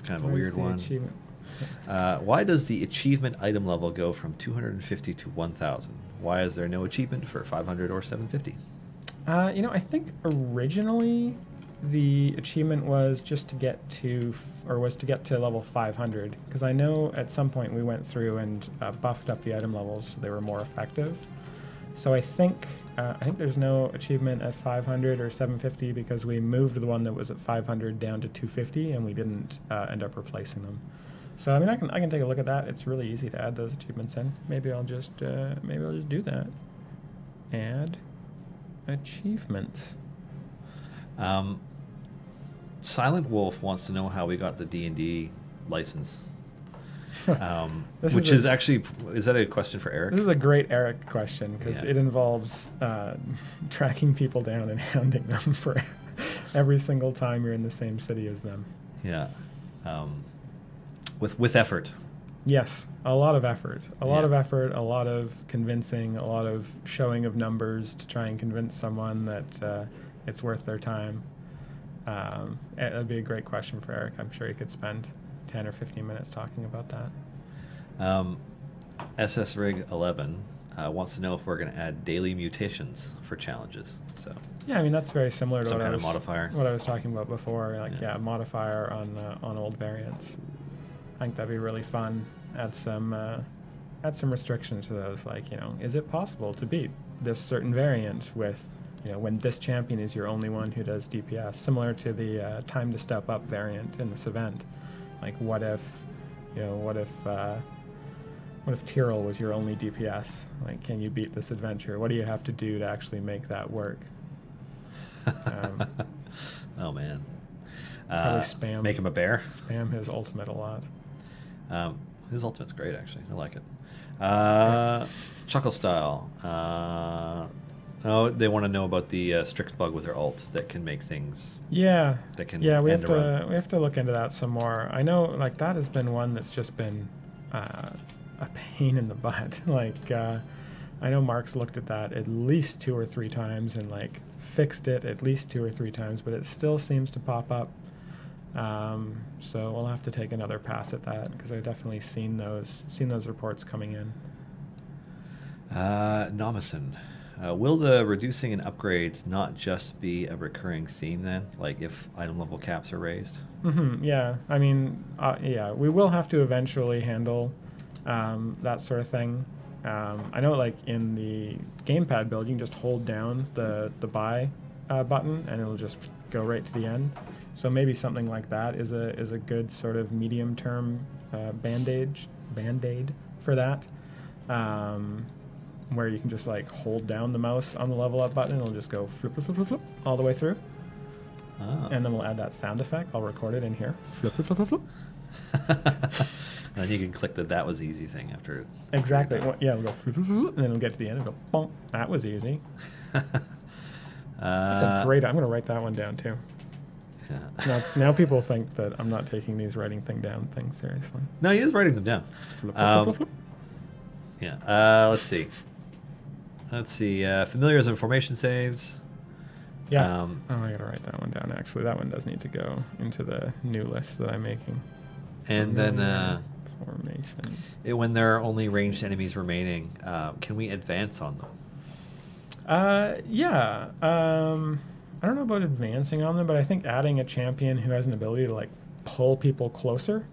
kind of a weird one. Why does the achievement item level go from 250 to 1,000? Why is there no achievement for 500 or 750? You know, I think originally the achievement was just to get to, level 500, because I know at some point we went through and buffed up the item levels so they were more effective. So I think there's no achievement at 500 or 750 because we moved the one that was at 500 down to 250 and we didn't end up replacing them. So I mean, I can take a look at that. It's really easy to add those achievements in. Maybe I'll just do that. Add achievements. Silent Wolf wants to know how we got the D&D license. Which is actually, is that a question for Eric? This is a great Eric question because it involves tracking people down and hounding them for every single time you're in the same city as them. Yeah. With effort. Yes, a lot of effort. A lot of effort, a lot of convincing, a lot of showing of numbers to try and convince someone that it's worth their time. That'd be a great question for Eric. I'm sure he could spend 10 or 15 minutes talking about that. SS Rig 11 wants to know if we're going to add daily mutations for challenges. So yeah, I mean, that's very similar to some kind of modifier. What I was talking about before. Like modifier on old variants. I think that'd be really fun. Add some restrictions to those. Like, you know, is it possible to beat this certain variant with, you know, when this champion is your only one who does DPS, similar to the time to step up variant in this event. Like, what if Tyrell was your only DPS? Like, can you beat this adventure? What do you have to do to actually make that work? Oh man. Probably spam. Make him a bear. Spam his ultimate a lot. His ultimate's great, actually. I like it. Chuckle Style. Oh, they want to know about the Strix bug with their ult that can make things. Yeah. That can. Yeah, we end have a to run. we have to look into that some more. I know, like that has been one that's just been a pain in the butt. Like I know Mark's looked at that at least 2 or 3 times and like fixed it at least 2 or 3 times, but it still seems to pop up. So we'll have to take another pass at that because I've definitely seen those reports coming in. Nomison. Will the reducing and upgrades not just be a recurring theme then? Like if item level caps are raised? Yeah, I mean, yeah, we will have to eventually handle that sort of thing. I know, like in the gamepad build, you can just hold down the buy button, and it'll just go right to the end. So maybe something like that is a good sort of medium term band-aid for that, where you can just like hold down the mouse on the level up button, and it'll just go flip, flip, flip, flip, flip all the way through. And then we'll add that sound effect. I'll record it in here. Flip, flip, flip, flip, flip. And you can click the "that was easy" thing after. Exactly. Well, yeah, we'll go flip, flip, flip, and then it'll get to the end and go, bonk. That was easy. That's a great. I'm going to write that one down too. Now people think that I'm not taking these writing things seriously. No, he is writing them down. Flip, flip, flip, flip. Yeah. Let's see. Familiars and formation saves. Yeah. I gotta write that one down. Actually, that one does need to go into the new list that I'm making. And then formation. When there are only ranged enemies remaining, can we advance on them? Yeah. I don't know about advancing on them, but I think adding a champion who has an ability to like pull people closer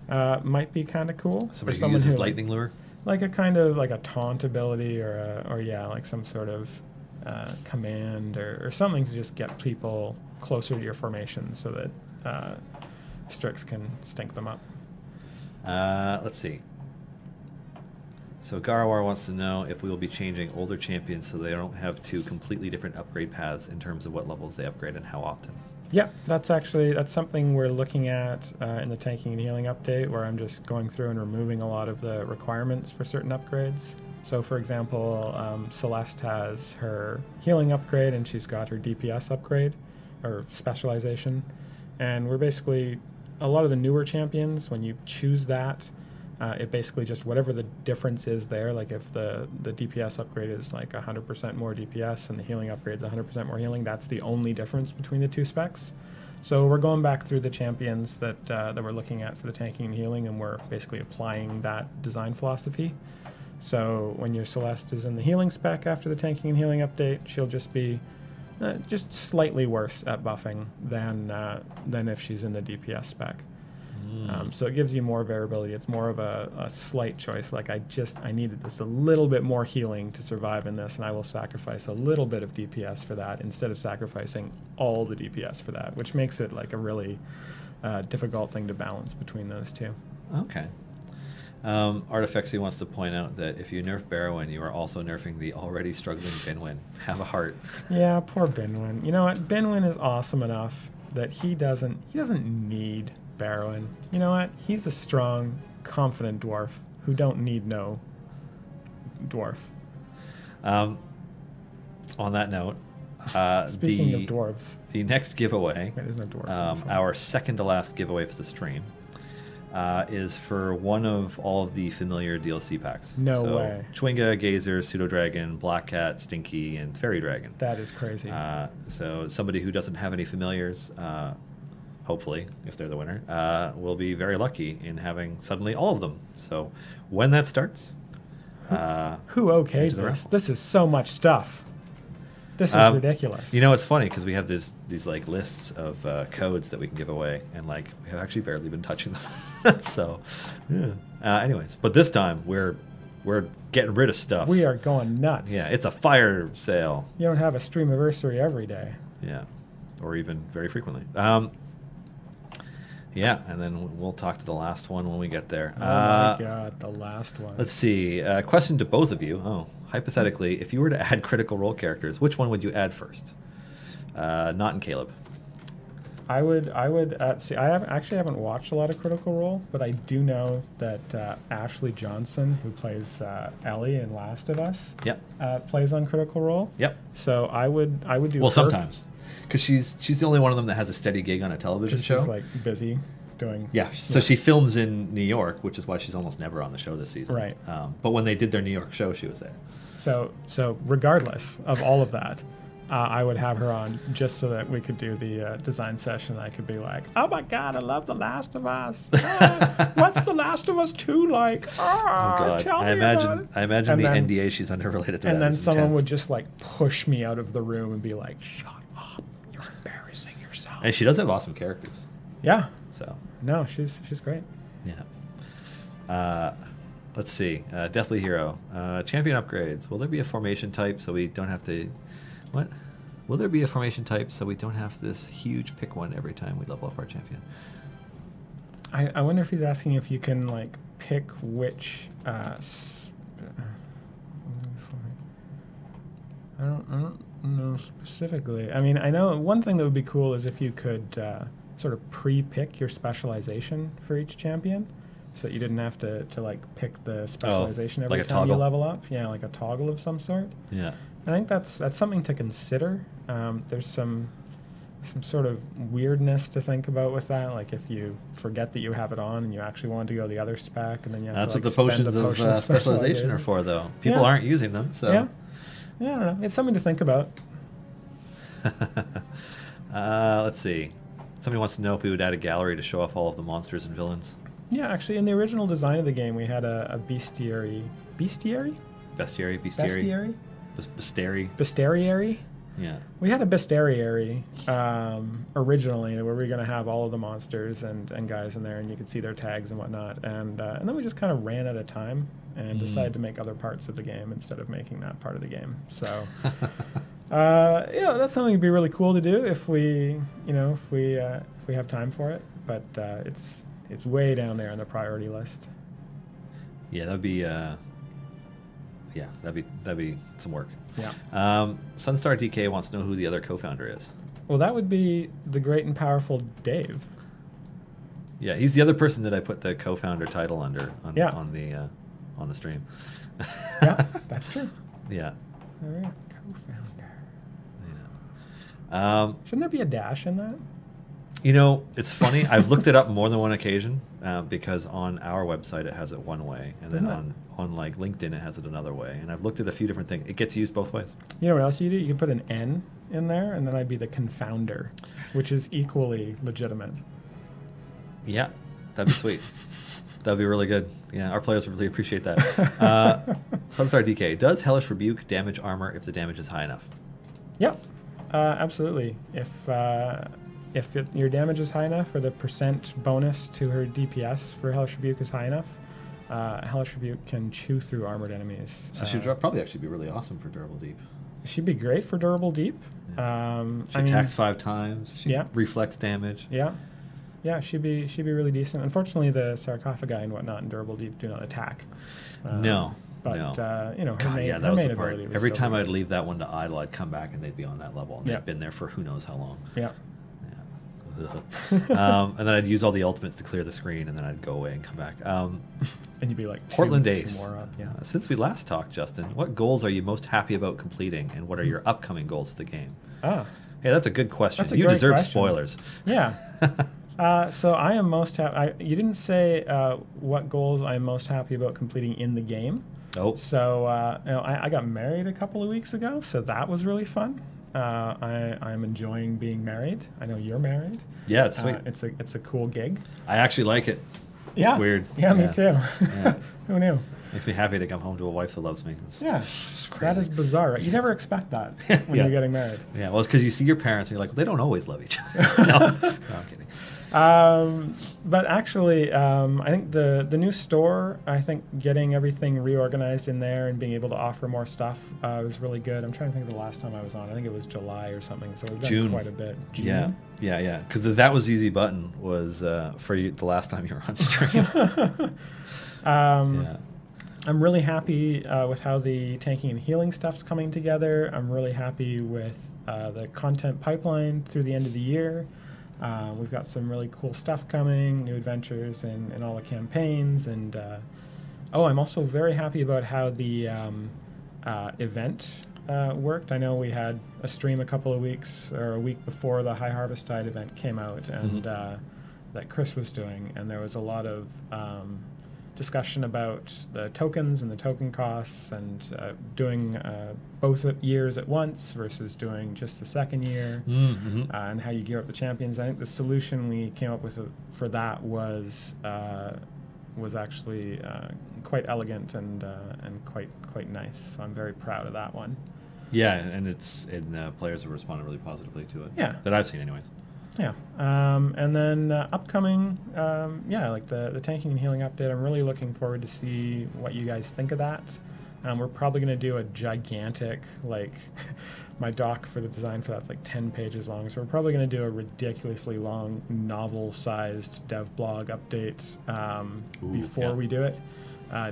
might be kind of cool. Somebody who uses lightning lure? Like a kind of like a taunt ability or yeah, like some sort of command or something to just get people closer to your formation so that Strix can stink them up. Let's see. So Garawar wants to know if we will be changing older champions so they don't have 2 completely different upgrade paths in terms of what levels they upgrade and how often. Yeah, that's something we're looking at in the tanking and healing update, where I'm just going through and removing a lot of the requirements for certain upgrades. So for example, Celeste has her healing upgrade and she's got her DPS upgrade or specialization. And we're basically, a lot of the newer champions, when you choose that, it basically just whatever the difference is there, like if the DPS upgrade is like 100% more DPS and the healing upgrade is 100% more healing, that's the only difference between the 2 specs. So we're going back through the champions that we're looking at for the tanking and healing, and we're basically applying that design philosophy. So when your Celeste is in the healing spec after the tanking and healing update, she'll just be just slightly worse at buffing than if she's in the DPS spec. So it gives you more variability. It's more of a slight choice. Like I needed just a little bit more healing to survive in this, and I will sacrifice a little bit of DPS for that instead of sacrificing all the DPS for that, which makes it like a really difficult thing to balance between those 2. Okay. Artifexy wants to point out that if you nerf Barrowin, you are also nerfing the already struggling Binwin. Have a heart. Yeah, poor Binwin. You know what? Binwin is awesome enough that he doesn't need Barrowin. You know what? He's a strong, confident dwarf who don't need no dwarf. On that note, speaking of dwarves, the next giveaway, there's no dwarves our second to last giveaway for the stream, is for one of all of the familiar DLC packs. No way. Chwinga, Gazer, Pseudo Dragon, Black Cat, Stinky, and Fairy Dragon. That is crazy. So somebody who doesn't have any familiars, hopefully, if they're the winner, will be very lucky in having suddenly all of them. So when that starts... Who okayed this? This is so much stuff. This is ridiculous. You know, it's funny because we have these like lists of codes that we can give away, and like we have actually barely been touching them. So, yeah. Anyways, but this time we're getting rid of stuff. We are going nuts. Yeah, it's a fire sale. You don't have a streamiversary every day. Yeah, or even very frequently. Yeah, and then we'll talk to the last one when we get there. Oh my God, the last one. Let's see. Question to both of you. Hypothetically, if you were to add Critical Role characters, which one would you add first? Not in Caleb. I would see. Actually haven't watched a lot of Critical Role, but I do know that Ashley Johnson, who plays Ellie in Last of Us, plays on Critical Role. Yep. So I would do. Well, sometimes, because she's the only one of them that has a steady gig on a television show. She's like busy doing. Yeah. So she films in New York, which is why she's almost never on the show this season. Right. But when they did their New York show, she was there. So regardless of all of that. I would have her on just so that we could do the design session. I could be like, oh my God, I love The Last of Us. What's The Last of Us 2 like? Oh God. Tell me about it. I imagine the NDA she's under related to that. And then is someone intense. would just like push me out of the room and be like, shut up. You're embarrassing yourself. And she does have awesome characters. Yeah. So. No, she's great. Yeah. Let's see. Deathly Hero. Champion upgrades. Will there be a formation type so we don't have to... What? Will there be a formation type so we don't have this huge pick one every time we level up our champion? I wonder if he's asking if you can like pick which. I don't know specifically. I mean, I know one thing that would be cool is if you could sort of pre-pick your specialization for each champion, so that you didn't have to like pick the specialization every like a time you toggle. level up. Yeah, like a toggle of some sort. Yeah. I think that's something to consider. There's some sort of weirdness to think about with that. Like if you forget that you have it on and you actually want to go the other spec, and then you have That's to what like the spend potions a of potion specialization are for, though. People aren't using them, so. Yeah, I don't know. It's something to think about. Let's see. Somebody wants to know if we would add a gallery to show off all of the monsters and villains. Yeah, actually, in the original design of the game, we had a bestiary. Bestiary? Bestiary? Bestiary? Bestiary? Bestiary? Yeah. We had a bestiary originally where we were going to have all of the monsters and guys in there, and you could see their tags and whatnot. And then we just kind of ran out of time and decided to make other parts of the game instead of making that part of the game. So, yeah, that's something that'd be really cool to do if we have time for it. But it's way down there on the priority list. Yeah, that'd be that'd be some work. Yeah. Sunstar DK wants to know who the other co-founder is. Well, that would be the great and powerful Dave. Yeah, he's the other person that I put the co-founder title under on the stream. Yeah, that's true. Yeah. All right, co-founder. Yeah. Shouldn't there be a dash in that? You know, it's funny. I've looked it up more than one occasion because on our website it has it one way, and then on like LinkedIn it has it another way. And I've looked at a few different things. It gets used both ways. You know what else you do? You can put an N in there, and then I'd be the confounder, which is equally legitimate. Yeah, that'd be sweet. That'd be really good. Yeah, our players would really appreciate that. Sunstar DK, does Hellish Rebuke damage armor if the damage is high enough? Yep, absolutely. If your damage is high enough, or the percent bonus to her DPS for Hellish Rebuke is high enough, Hellish Rebuke can chew through armored enemies. So she'd probably actually be really awesome for Durable Deep. She'd be great for Durable Deep. Yeah. She attacks 5 times. She reflex damage. Yeah. Yeah, she'd be really decent. Unfortunately, the sarcophagi and whatnot in Durable Deep do not attack. No. But, you know, her God, main, yeah, that her was main the part. ability was Every still time good. I'd leave that one to idle, I'd come back and they'd be on that level. And Yeah. they'd been there for who knows how long. Yeah. And then I'd use all the ultimates to clear the screen, and then I'd go away and come back. And you'd be like, Portland two Ace. more up. Yeah. Since we last talked, Justin, what goals are you most happy about completing, and what are your upcoming goals to the game? Hey, that's a good question. That's a You great deserve question. spoilers. Yeah. So I am most happy. You didn't say what goals I'm most happy about completing in the game. Oh. So I got married a couple of weeks ago, so that was really fun. I'm enjoying being married. I know you're married. Yeah, it's sweet. It's a cool gig. I actually like it. Yeah. It's weird. Yeah, me too. Yeah. Who knew? Makes me happy to come home to a wife that loves me. It's That crazy. is bizarre. Right? You never expect that when Yeah. you're getting married. Yeah, well, it's because you see your parents and you're like, well, they don't always love each other. No, I'm kidding. But actually, I think the new store, I think getting everything reorganized in there and being able to offer more stuff was really good. I'm trying to think of the last time I was on. I think it was July or something, so we've done June. quite a bit. June? Yeah. Because That Was Easy button was for you the last time you were on stream. Yeah. I'm really happy with how the tanking and healing stuff's coming together. I'm really happy with the content pipeline through the end of the year. We've got some really cool stuff coming, new adventures in all the campaigns, and I'm also very happy about how the event worked. I know we had a stream a couple of weeks or a week before the High Harvestide event came out, and that Chris was doing, and there was a lot of discussion about the tokens and the token costs, and doing both years at once versus doing just the second year, and how you gear up the champions. I think the solution we came up with for that was actually quite elegant and quite nice. So I'm very proud of that one. Yeah, and players have responded really positively to it. Yeah, that I've seen, anyways. Yeah, and then upcoming, like the tanking and healing update. I'm really looking forward to see what you guys think of that. We're probably going to do a gigantic, my doc for the design for that's like 10 pages long. So we're probably going to do a ridiculously long, novel-sized dev blog update before we do it,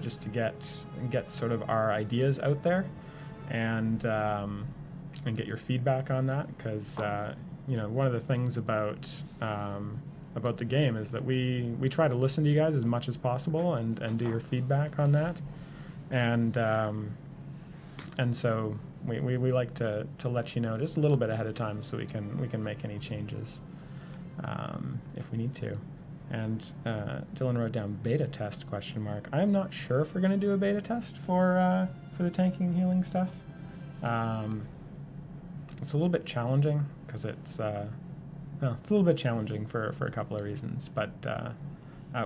just to get sort of our ideas out there, and get your feedback on that, because one of the things about the game is that we try to listen to you guys as much as possible and do your feedback on that, and so we like to let you know just a little bit ahead of time so we can make any changes if we need to. And Dylan wrote down beta test ? I'm not sure if we're going to do a beta test for the tanking and healing stuff. It's a little bit challenging because it's a little bit challenging for a couple of reasons, but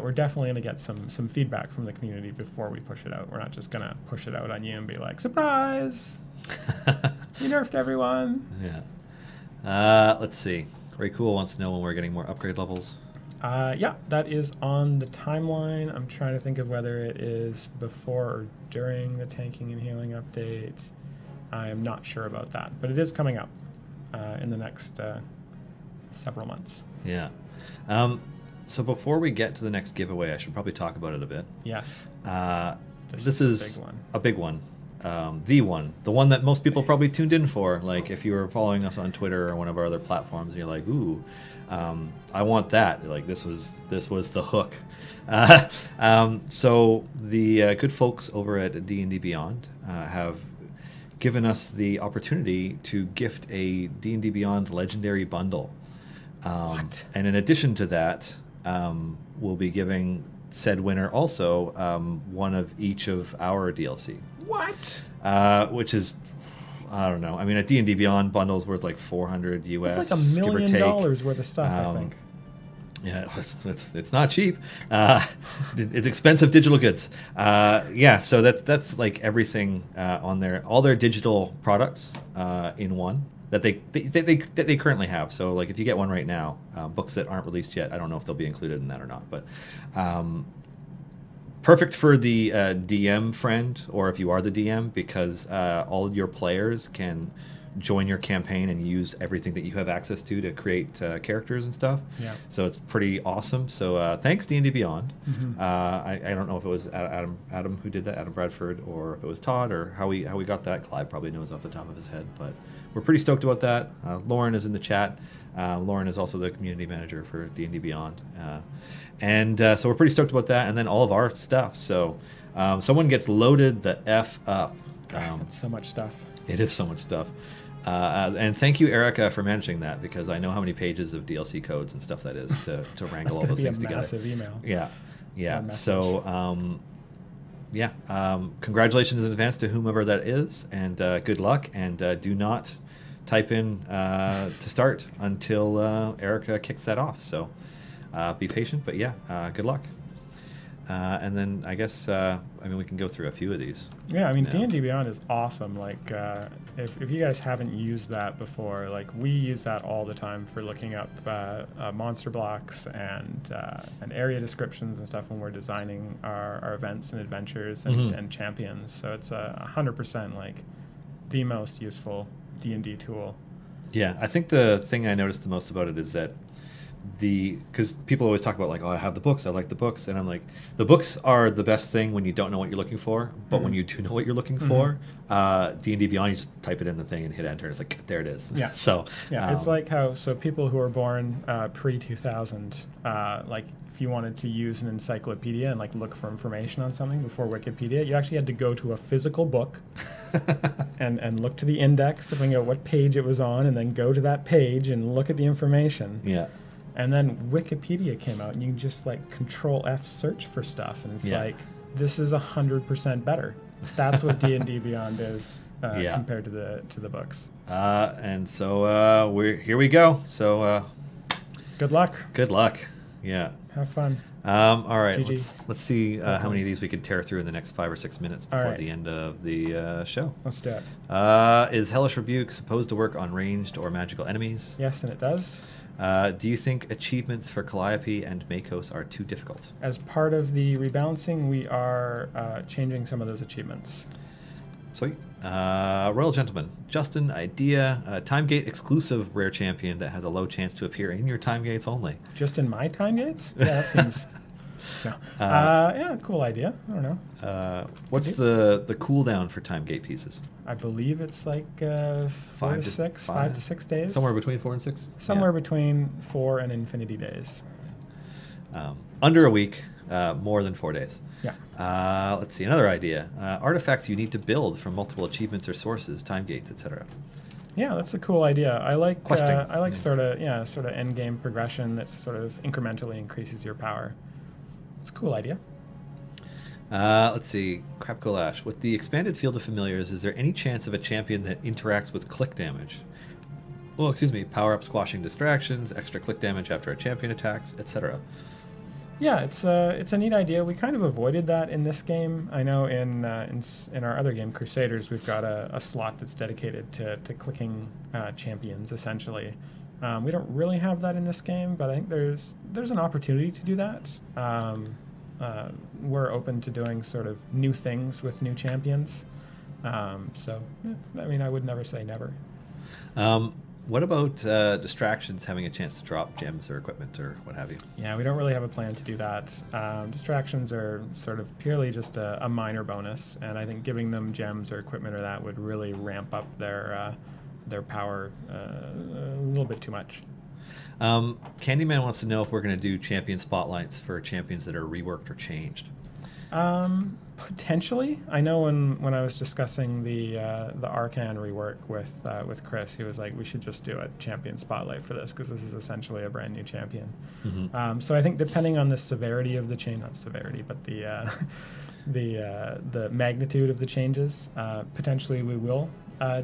we're definitely going to get some feedback from the community before we push it out. We're not just going to push it out on you and be like, surprise, you nerfed everyone. Yeah. Let's see. Very Cool wants to know when we're getting more upgrade levels. That is on the timeline. I'm trying to think of whether it is before or during the tanking and healing update. I am not sure about that, but it is coming up in the next several months. Yeah. So before we get to the next giveaway, I should probably talk about it a bit. Yes. This is a big one. The one that most people probably tuned in for. Like if you were following us on Twitter or one of our other platforms, and you're like, ooh, I want that. Like this was the hook. So the good folks over at D&D Beyond have given us the opportunity to gift a D&D Beyond Legendary Bundle. What? And in addition to that, we'll be giving said winner also one of each of our DLC. What? Which is, I don't know. I mean, a D&D Beyond bundle is worth like $400 US. It's like $1 million worth of stuff, I think. Yeah, it's not cheap. It's expensive digital goods. So that's like everything on there. All their digital products in one that they currently have. So like if you get one right now, books that aren't released yet, I don't know if they'll be included in that or not. But perfect for the DM friend, or if you are the DM, because all your players can join your campaign and use everything that you have access to create characters and stuff. Yeah. So it's pretty awesome. So thanks D&D Beyond. Mm-hmm. I don't know if it was Adam who did that, Adam Bradford, or if it was Todd, or how we got that. Clive probably knows off the top of his head, but we're pretty stoked about that. Lauren is in the chat. Lauren is also the community manager for D&D Beyond. So we're pretty stoked about that, and then all of our stuff. So someone gets loaded the F up. God, that's so much stuff. It is so much stuff. And thank you, Erica, for managing that, because I know how many pages of DLC codes and stuff that is to wrangle all those things together. Massive email. Yeah. So, congratulations in advance to whomever that is, and good luck. And do not type in to start until Erica kicks that off. So be patient, but good luck. And then I guess we can go through a few of these. Yeah, D&D Beyond is awesome. Like if you guys haven't used that before, like we use that all the time for looking up monster blocks and area descriptions and stuff when we're designing our events and adventures and champions. So it's 100% like the most useful D&D tool. Yeah, I think the thing I noticed the most about it is that because people always talk about like, oh, I have the books, I like the books, and I'm like, the books are the best thing when you don't know what you're looking for, but when you do know what you're looking for, D&D Beyond, you just type it in the thing and hit enter, and it's like, there it is. Yeah. So it's like how people who were born pre-2000, like if you wanted to use an encyclopedia and like look for information on something before Wikipedia, you actually had to go to a physical book and look to the index to find out what page it was on, and then go to that page and look at the information. Yeah. And then Wikipedia came out, and you can just like Control F search for stuff, and it's like, this is 100% better. That's what D&D Beyond is compared to the books. And so here we go. So good luck. Good luck. Yeah. Have fun. All right. GG. Let's see how many of these we can tear through in the next 5 or 6 minutes before the end of the show. Let's do it. Is Hellish Rebuke supposed to work on ranged or magical enemies? Yes, and it does. Do you think achievements for Calliope and Makos are too difficult? As part of the rebalancing, we are changing some of those achievements. Sweet. Royal Gentleman. Justin, idea. Time Gate exclusive rare champion that has a low chance to appear in your time gates only. Just in my time gates? Yeah, that seems... No. Yeah, cool idea. I don't know. What's the cooldown for time gate pieces? I believe it's like 5 to 6 days. Somewhere between 4 and 6? Somewhere between 4 and infinity days. Under a week, more than 4 days. Yeah. Let's see, another idea. Artifacts you need to build from multiple achievements or sources, time gates, etc. Yeah, that's a cool idea. I like Questing. sort of end game progression that sort of incrementally increases your power. It's a cool idea. Let's see, Crap Gulash. With the expanded field of familiars, is there any chance of a champion that interacts with click damage? Oh, excuse me, power-up squashing distractions, extra click damage after a champion attacks, etc. Yeah, it's a neat idea. We kind of avoided that in this game. I know in our other game, Crusaders, we've got a slot that's dedicated to clicking champions, essentially. We don't really have that in this game, but I think there's an opportunity to do that. We're open to doing sort of new things with new champions. So, yeah, I mean, I would never say never. What about distractions having a chance to drop gems or equipment or what have you? Yeah, we don't really have a plan to do that. Distractions are sort of purely just a minor bonus, and I think giving them gems or equipment or that would really ramp up their power a little bit too much. Candyman wants to know if we're going to do champion spotlights for champions that are reworked or changed. Potentially. I know when I was discussing the Arcan rework with Chris, he was like, we should just do a champion spotlight for this because this is essentially a brand new champion. Mm-hmm. So I think depending on the severity of the change, not severity, but the magnitude of the changes, potentially we will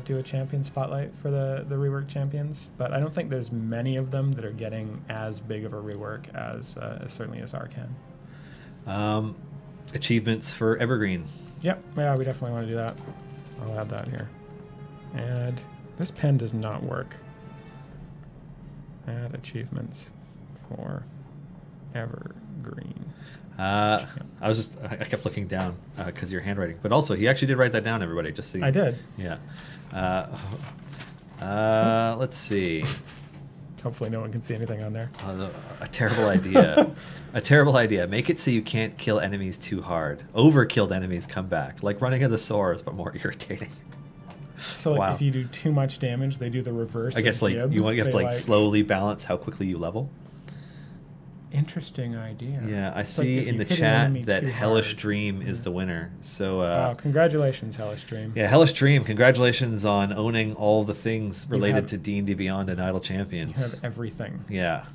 do a champion spotlight for the rework champions, but I don't think there's many of them that are getting as big of a rework as certainly as Arcan. Achievements for Evergreen. Yep, yeah, we definitely want to do that. I'll add that here. And this pen does not work. Add achievements for Evergreen. I kept looking down because of your handwriting, but also he actually did write that down. Everybody, just see. I did. Yeah. Let's see. Hopefully no one can see anything on there. A terrible idea. A terrible idea. Make it so you can't kill enemies too hard. Overkilled enemies come back. Like running of the swords, but more irritating. So like if you do too much damage, they do the reverse. I guess like Gib. you have to like slowly balance how quickly you level. Interesting idea. Yeah, I it's see like in the chat that Hellish Dream is the winner. So congratulations, Hellish Dream. Yeah, Hellish Dream, congratulations on owning all the things related to D&D Beyond and Idle Champions. You have everything. Yeah.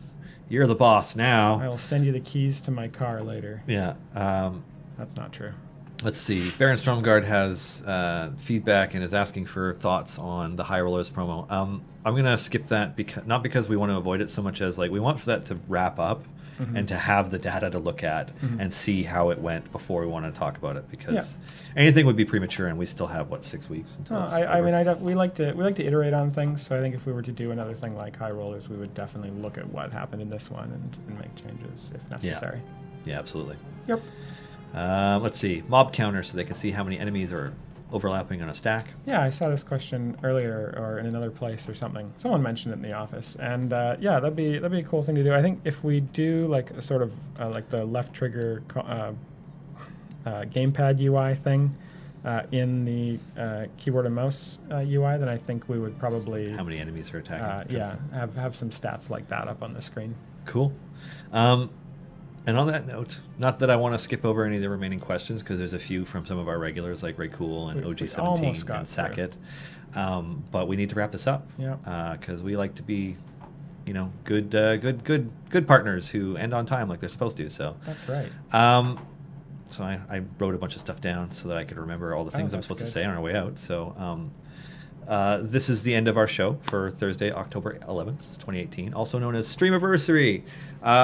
You're the boss now. I will send you the keys to my car later. Yeah. That's not true. Let's see. Baron Stromgard has feedback and is asking for thoughts on the High Rollers promo. I'm going to skip that, not because we want to avoid it so much as like we want for that to wrap up. Mm-hmm. And to have the data to look at and see how it went before we want to talk about it, because anything would be premature, and we still have 6 weeks until it's over. we like to iterate on things. So I think if we were to do another thing like High Rollers, we would definitely look at what happened in this one and make changes if necessary. Yeah, absolutely. Yep. Let's see, mob counter, so they can see how many enemies are overlapping on a stack. Yeah, I saw this question earlier or in another place or something. Someone mentioned it in the office, and yeah, that'd be a cool thing to do. I think if we do like a sort of like the left trigger Gamepad UI thing in the keyboard and mouse UI, then I think we would probably How many enemies are attacking? yeah, have some stats like that up on the screen. Cool. And on that note, not that I want to skip over any of the remaining questions, because there's a few from some of our regulars like Ray Cool and OG17 and Sackett. But we need to wrap this up. Yeah. Because we like to be, you know, good partners who end on time like they're supposed to. So That's right. So I wrote a bunch of stuff down so that I could remember all the things I'm supposed to say on our way out. So this is the end of our show for Thursday, October 11th, 2018, also known as Streamiversary.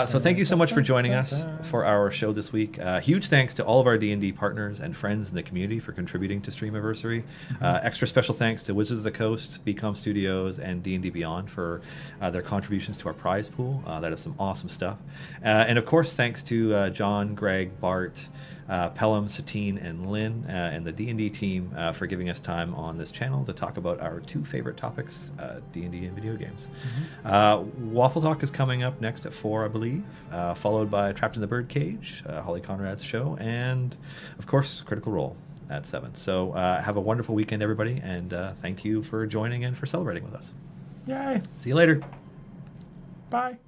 So thank you so much for joining us for our show this week. Huge thanks to all of our D&D partners and friends in the community for contributing to Streamiversary. Extra special thanks to Wizards of the Coast, BCom Studios, and D&D Beyond for their contributions to our prize pool. That is some awesome stuff. And of course, thanks to John, Greg, Bart, Pelham, Satine, and Lynn, and the D&D team for giving us time on this channel to talk about our two favorite topics, D&D and video games. Waffle Talk is coming up next at 4, I believe, followed by Trapped in the Birdcage, Holly Conrad's show, and, of course, Critical Role at 7. So have a wonderful weekend, everybody, and thank you for joining and for celebrating with us. Yay. See you later. Bye.